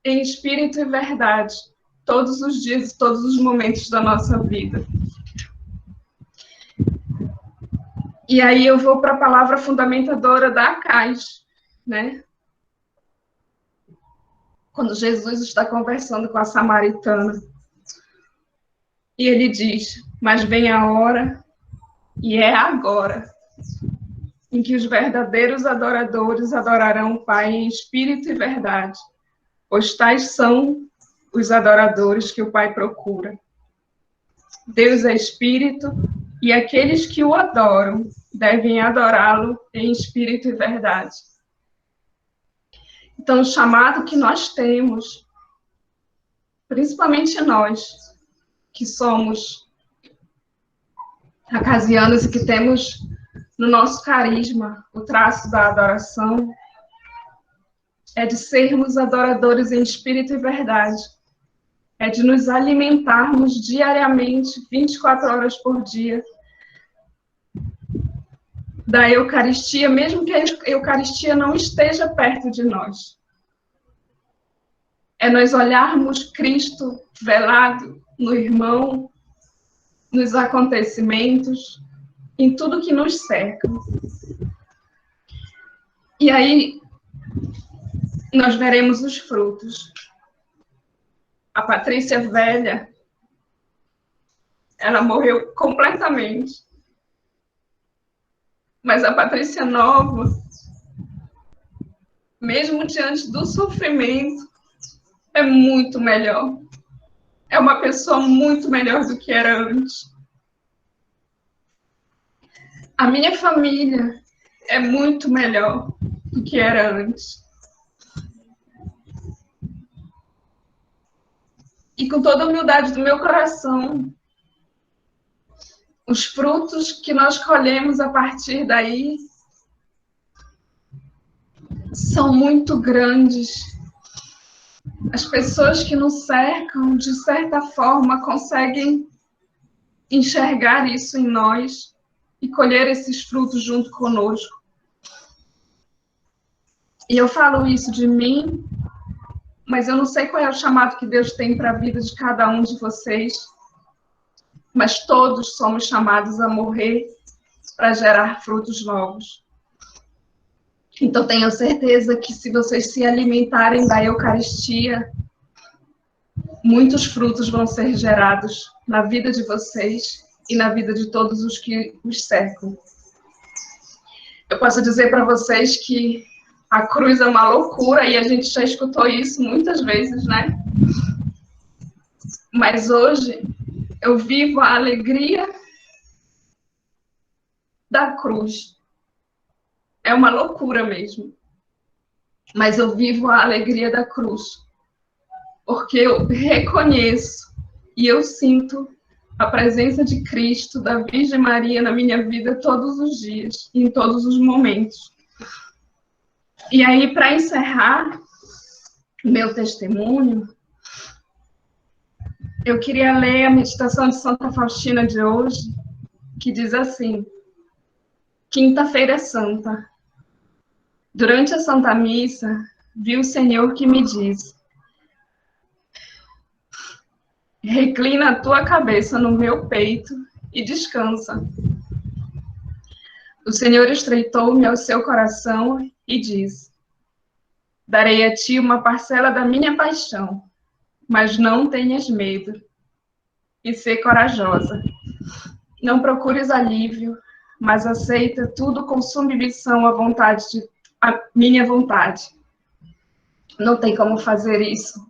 em espírito e verdade, todos os dias, todos os momentos da nossa vida. E aí eu vou para a palavra fundamentadora da ACAS, né? Quando Jesus está conversando com a samaritana, e ele diz: mas vem a hora, e é agora, em que os verdadeiros adoradores adorarão o Pai em espírito e verdade, pois tais são os adoradores que o Pai procura. Deus é espírito, e aqueles que o adoram devem adorá-lo em espírito e verdade. Então, o chamado que nós temos, principalmente nós, que somos acasianos e que temos no nosso carisma o traço da adoração, é de sermos adoradores em espírito e verdade. É de nos alimentarmos diariamente, 24 horas por dia, da Eucaristia, mesmo que a Eucaristia não esteja perto de nós. É nós olharmos Cristo velado no irmão, nos acontecimentos, em tudo que nos cerca. E aí, nós veremos os frutos. A Patrícia velha, ela morreu completamente. Mas a Patrícia nova, mesmo diante do sofrimento, é muito melhor. É uma pessoa muito melhor do que era antes. A minha família é muito melhor do que era antes. E com toda a humildade do meu coração, os frutos que nós colhemos a partir daí são muito grandes. As pessoas que nos cercam, de certa forma, conseguem enxergar isso em nós e colher esses frutos junto conosco. E eu falo isso de mim, mas eu não sei qual é o chamado que Deus tem para a vida de cada um de vocês, mas todos somos chamados a morrer para gerar frutos novos. Então, tenho certeza que se vocês se alimentarem da Eucaristia, muitos frutos vão ser gerados na vida de vocês e na vida de todos os que os cercam. Eu posso dizer para vocês que a cruz é uma loucura, e a gente já escutou isso muitas vezes, né? Mas hoje eu vivo a alegria da cruz. É uma loucura mesmo. Mas eu vivo a alegria da cruz. Porque eu reconheço e eu sinto a presença de Cristo, da Virgem Maria na minha vida todos os dias, em todos os momentos. E aí, para encerrar meu testemunho, eu queria ler a meditação de Santa Faustina de hoje, que diz assim: Quinta-feira Santa. Durante a Santa Missa, vi o Senhor que me diz: reclina a tua cabeça no meu peito e descansa. O Senhor estreitou-me ao seu coração e diz: darei a ti uma parcela da minha paixão, mas não tenhas medo e sê corajosa. Não procures alívio, mas aceita tudo com submissão à minha vontade. Não tem como fazer isso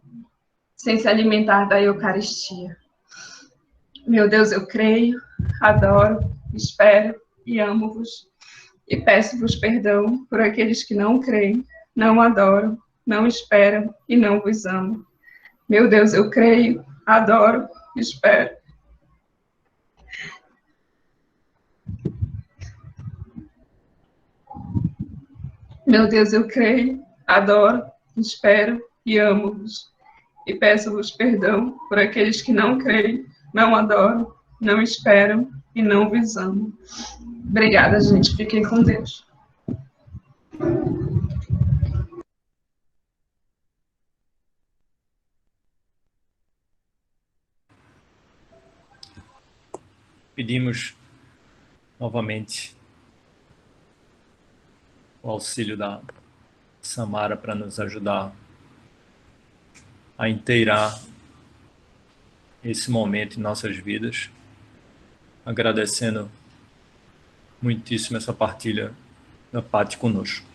sem se alimentar da Eucaristia. Meu Deus, eu creio, adoro, espero e amo-vos. E peço-vos perdão por aqueles que não creem, não adoram, não esperam e não vos amam. Meu Deus, eu creio, adoro, espero. Meu Deus, eu creio, adoro, espero e amo-vos. E peço-vos perdão por aqueles que não creem, não adoram, não esperam e não vos amam. Obrigada, gente. Fiquem com Deus. Pedimos novamente o auxílio da Samara para nos ajudar a inteirar esse momento em nossas vidas, agradecendo muitíssimo essa partilha da Paty conosco.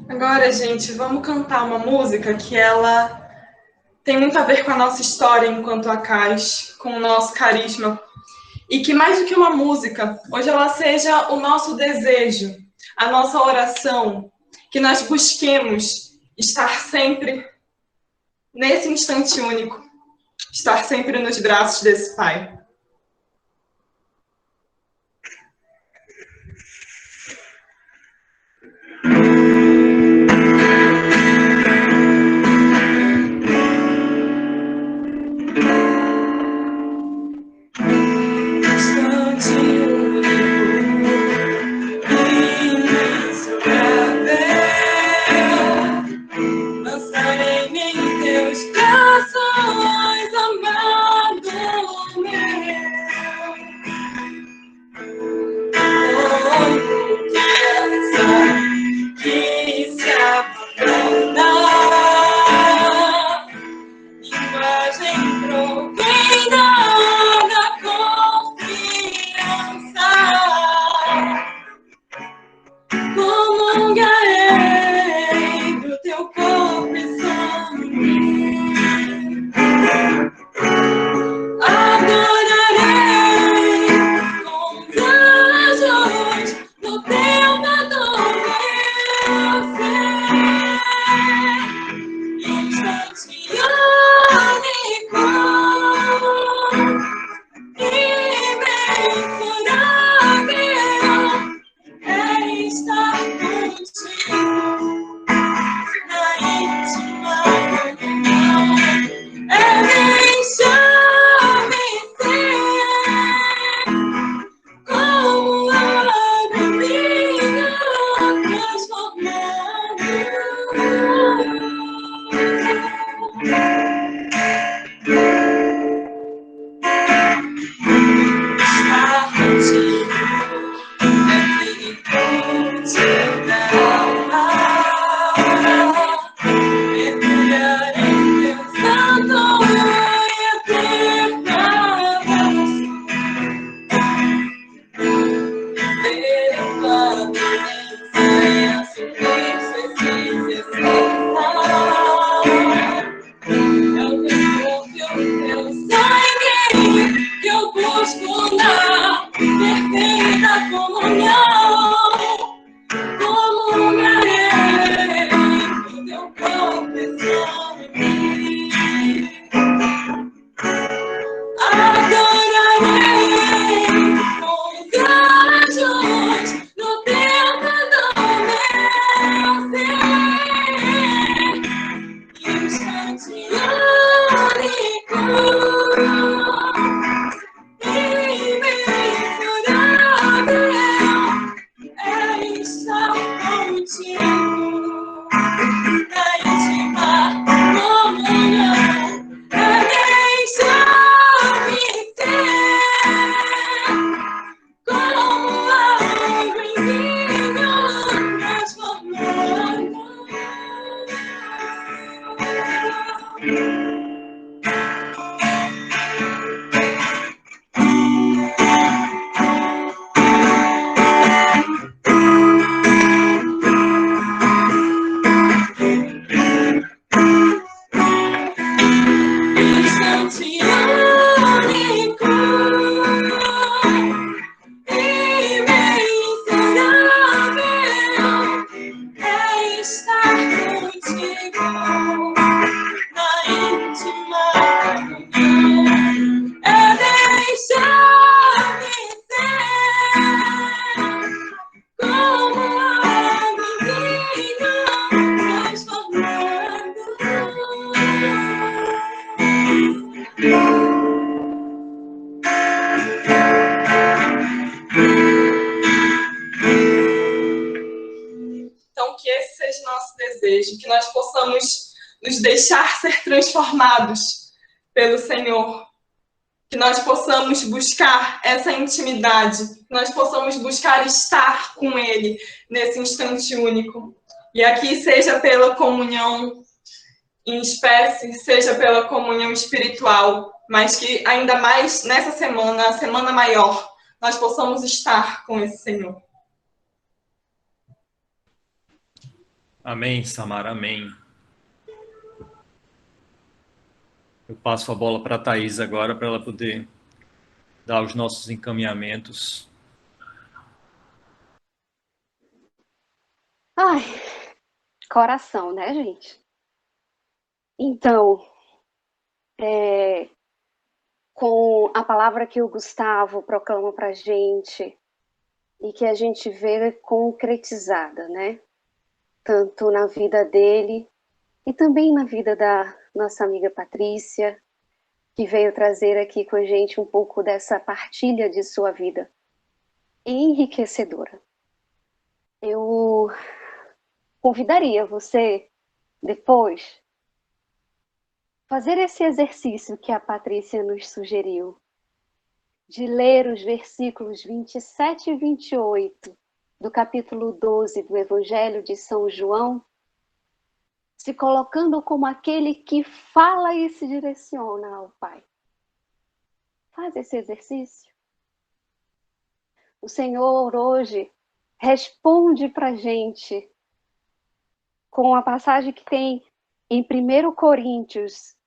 Agora, gente, vamos cantar uma música que ela tem muito a ver com a nossa história enquanto Acais, com o nosso carisma. E que mais do que uma música, hoje ela seja o nosso desejo, a nossa oração, que nós busquemos estar sempre nesse instante único, estar sempre nos braços desse Pai. Lançarei-me em teus braços, amado meu. Então, que esse seja o nosso desejo, que nós possamos nos deixar ser transformados pelo Senhor, que nós possamos buscar essa intimidade, que nós possamos buscar estar com Ele nesse instante único. E aqui, seja pela comunhão em espécie, seja pela comunhão espiritual, mas que ainda mais nessa semana, a semana maior, nós possamos estar com esse Senhor. Amém, Samara, amém. Eu passo a bola para a Thaís agora, para ela poder dar os nossos encaminhamentos. Ai, coração, né, gente? Então, com a palavra que o Gustavo proclama para a gente e que a gente vê concretizada, né? Tanto na vida dele e também na vida da nossa amiga Patrícia, que veio trazer aqui com a gente um pouco dessa partilha de sua vida enriquecedora. Eu convidaria você, depois, fazer esse exercício que a Patrícia nos sugeriu, de ler os versículos 27 e 28 do capítulo 12 do Evangelho de São João, se colocando como aquele que fala e se direciona ao Pai. Faz esse exercício. O Senhor hoje responde para a gente com a passagem que tem em 1 Coríntios,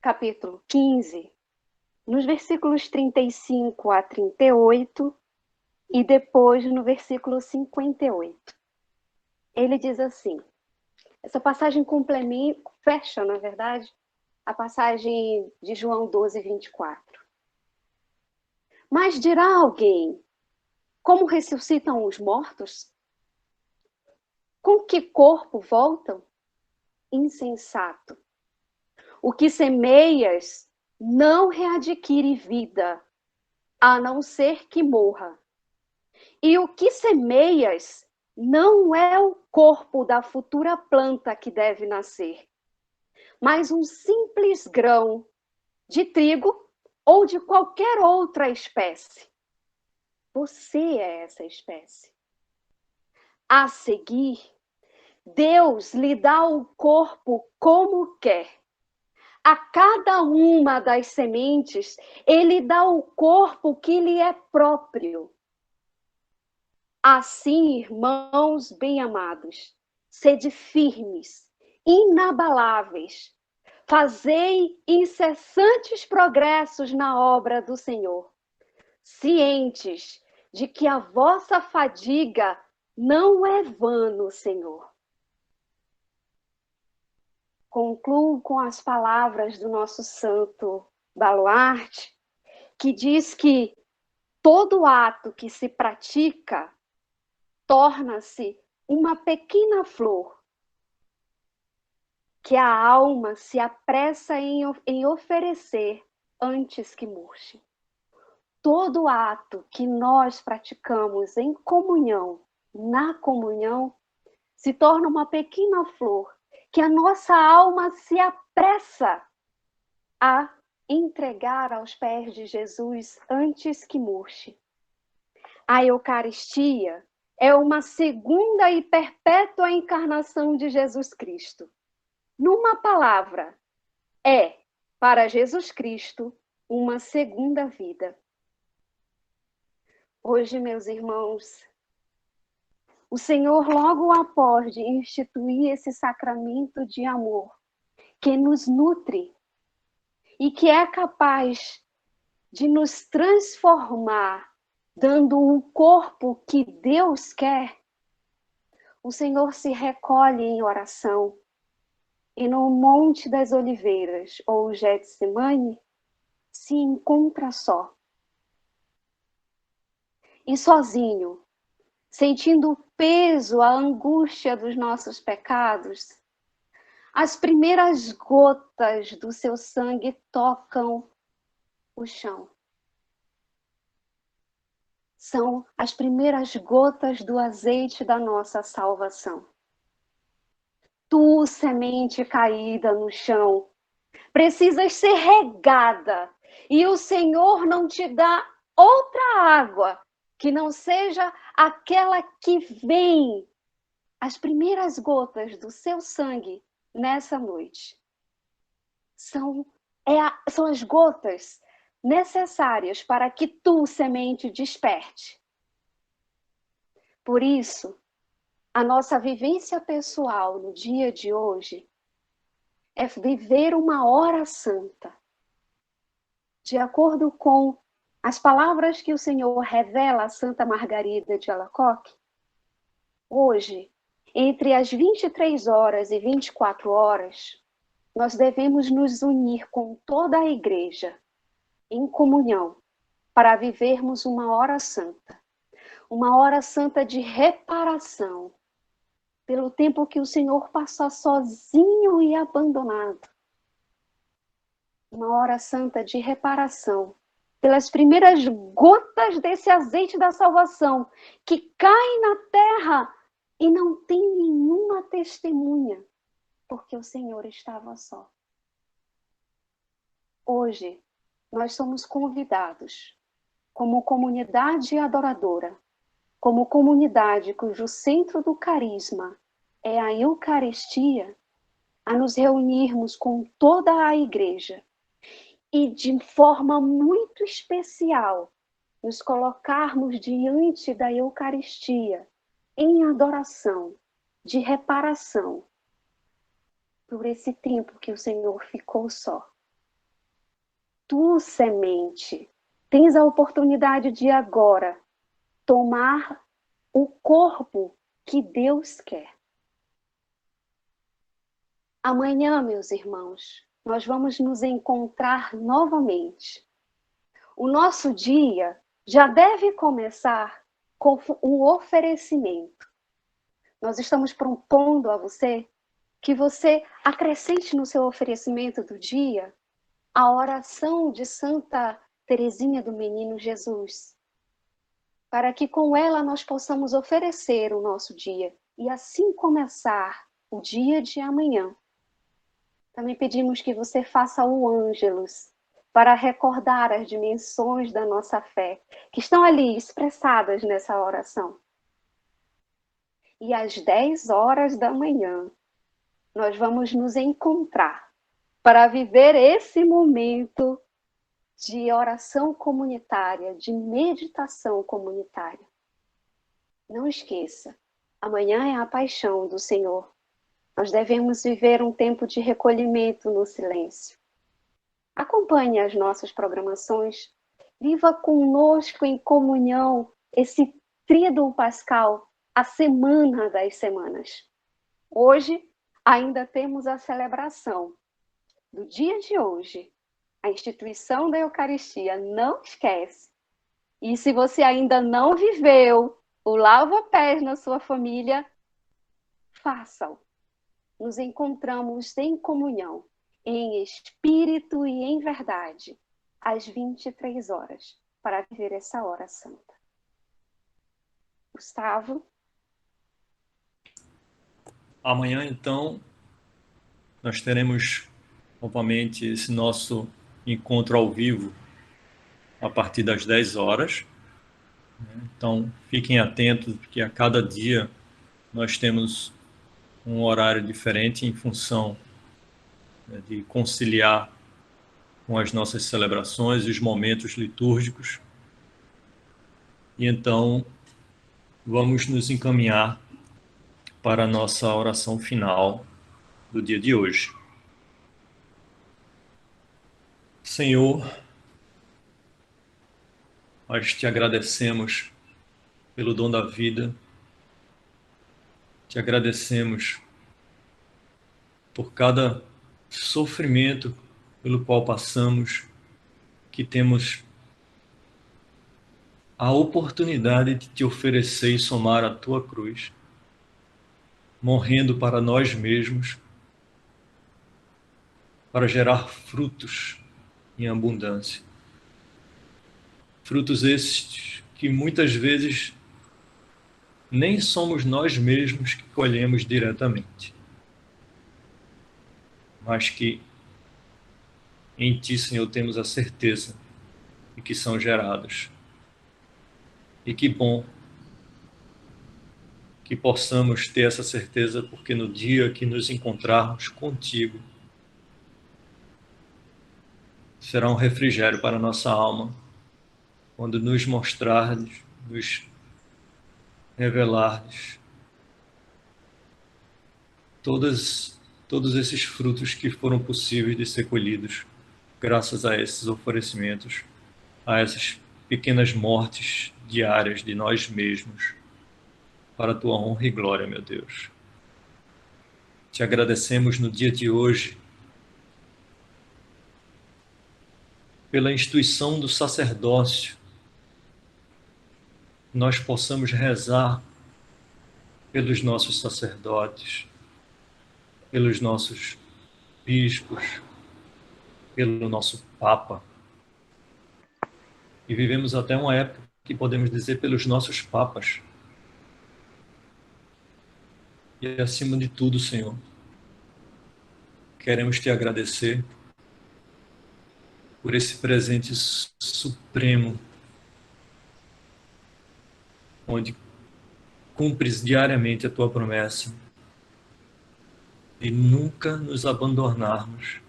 capítulo 15, nos versículos 35 a 38, e depois no versículo 58. Ele diz assim, essa passagem fecha, na verdade, a passagem de João 12, 24. Mas dirá alguém, como ressuscitam os mortos? Com que corpo voltam? Insensato. O que semeias não readquire vida, a não ser que morra. E o que semeias não é o corpo da futura planta que deve nascer, mas um simples grão de trigo ou de qualquer outra espécie. Você é essa espécie. A seguir, Deus lhe dá o corpo como quer. A cada uma das sementes, ele dá o corpo que lhe é próprio. Assim, irmãos bem-amados, sede firmes, inabaláveis, fazei incessantes progressos na obra do Senhor, cientes de que a vossa fadiga não é vã no Senhor. Concluo com as palavras do nosso santo baluarte, que diz que todo ato que se pratica torna-se uma pequena flor que a alma se apressa em oferecer antes que murche. Todo ato que nós praticamos em comunhão, na comunhão, se torna uma pequena flor que a nossa alma se apressa a entregar aos pés de Jesus antes que murche. A Eucaristia é uma segunda e perpétua encarnação de Jesus Cristo. Numa palavra, é, para Jesus Cristo, uma segunda vida. Hoje, meus irmãos, o Senhor, logo após de instituir esse sacramento de amor, que nos nutre e que é capaz de nos transformar, dando um corpo que Deus quer, o Senhor se recolhe em oração e no Monte das Oliveiras, ou Getsemane, se encontra só. E sozinho, sentindo o peso, a angústia dos nossos pecados, as primeiras gotas do seu sangue tocam o chão. São as primeiras gotas do azeite da nossa salvação. Tu, semente caída no chão, precisas ser regada, e o Senhor não te dá outra água que não seja aquela que vem, as primeiras gotas do seu sangue nessa noite. São as gotas necessárias para que tu, semente, desperte. Por isso, a nossa vivência pessoal no dia de hoje é viver uma hora santa, de acordo com as palavras que o Senhor revela a Santa Margarida de Alacoque. Hoje, entre as 23 horas e 24 horas, nós devemos nos unir com toda a Igreja, em comunhão, para vivermos uma hora santa de reparação, pelo tempo que o Senhor passou sozinho e abandonado. Uma hora santa de reparação, pelas primeiras gotas desse azeite da salvação, que cai na terra e não tem nenhuma testemunha, porque o Senhor estava só. Hoje, nós somos convidados, como comunidade adoradora, como comunidade cujo centro do carisma é a Eucaristia, a nos reunirmos com toda a Igreja e, de forma muito especial, nos colocarmos diante da Eucaristia em adoração, de reparação, por esse tempo que o Senhor ficou só. Tu, semente, tens a oportunidade de agora tomar o corpo que Deus quer. Amanhã, meus irmãos, nós vamos nos encontrar novamente. O nosso dia já deve começar com um oferecimento. Nós estamos propondo a você que você acrescente no seu oferecimento do dia a oração de Santa Teresinha do Menino Jesus, para que com ela nós possamos oferecer o nosso dia e assim começar o dia de amanhã. Também pedimos que você faça o Ângelus, para recordar as dimensões da nossa fé, que estão ali expressadas nessa oração. E às 10 horas da manhã, nós vamos nos encontrar para viver esse momento de oração comunitária, de meditação comunitária. Não esqueça, amanhã é a paixão do Senhor. Nós devemos viver um tempo de recolhimento no silêncio. Acompanhe as nossas programações. Viva conosco em comunhão esse Tríduo Pascal, a Semana das Semanas. Hoje, ainda temos a celebração do dia de hoje, a instituição da Eucaristia. Não esquece. E se você ainda não viveu o lava-pés na sua família, faça-o. Nos encontramos em comunhão, em espírito e em verdade, às 23 horas, para viver essa hora santa. Gustavo? Amanhã, então, nós teremos novamente esse nosso encontro ao vivo a partir das 10 horas. Então, fiquem atentos, porque a cada dia nós temos um horário diferente em função de conciliar com as nossas celebrações e os momentos litúrgicos. E então, vamos nos encaminhar para a nossa oração final do dia de hoje. Senhor, nós te agradecemos pelo dom da vida, te agradecemos por cada sofrimento pelo qual passamos, que temos a oportunidade de te oferecer e somar a tua cruz, morrendo para nós mesmos, para gerar frutos em abundância. Frutos estes que muitas vezes nem somos nós mesmos que colhemos diretamente, mas que em ti, Senhor, temos a certeza de que são gerados. E que bom que possamos ter essa certeza, porque no dia que nos encontrarmos contigo, será um refrigério para a nossa alma, quando nos mostrardes, nos revelardes todos esses frutos que foram possíveis de ser colhidos, graças a esses oferecimentos, a essas pequenas mortes diárias de nós mesmos, para a tua honra e glória, meu Deus. Te agradecemos no dia de hoje pela instituição do sacerdócio, nós possamos rezar pelos nossos sacerdotes, pelos nossos bispos, pelo nosso Papa. E vivemos até uma época que podemos dizer pelos nossos papas. E acima de tudo, Senhor, queremos te agradecer por esse presente supremo, onde cumpres diariamente a tua promessa de nunca nos abandonarmos,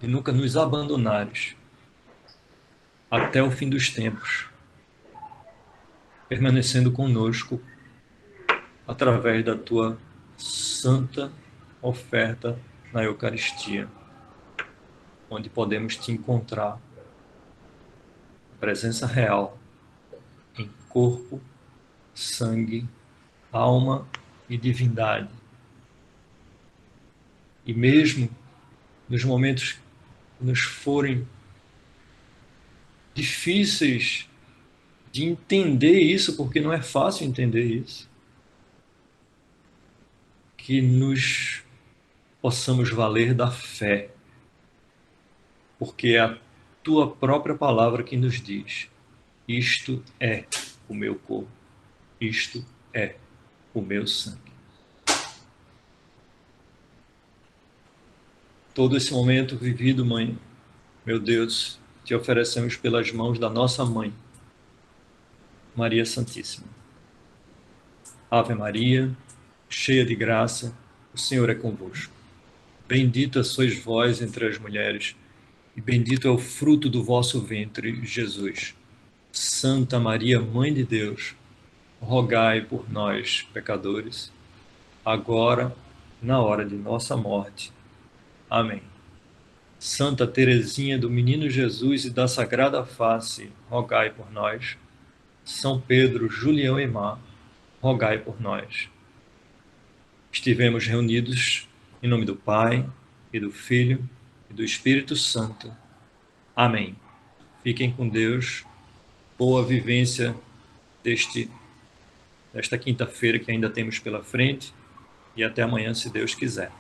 de nunca nos abandonares até o fim dos tempos, permanecendo conosco através da tua santa oferta na Eucaristia, onde podemos te encontrar, presença real, em corpo, sangue, alma e divindade. E mesmo nos momentos que nos forem difíceis de entender isso, porque não é fácil entender isso, que nos possamos valer da fé, porque é a tua própria palavra que nos diz: isto é o meu corpo, isto é o meu sangue. Todo esse momento vivido, Mãe, meu Deus, te oferecemos pelas mãos da nossa Mãe, Maria Santíssima. Ave Maria, cheia de graça, o Senhor é convosco. Bendita sois vós entre as mulheres, e bendito é o fruto do vosso ventre, Jesus. Santa Maria, Mãe de Deus, rogai por nós, pecadores, agora e na hora de nossa morte. Amém. Santa Teresinha do Menino Jesus e da Sagrada Face, rogai por nós. São Pedro, Julião e Mar, rogai por nós. Estivemos reunidos em nome do Pai, e do Filho, e do Espírito Santo. Amém. Fiquem com Deus. Boa vivência desta quinta-feira que ainda temos pela frente. E até amanhã, se Deus quiser.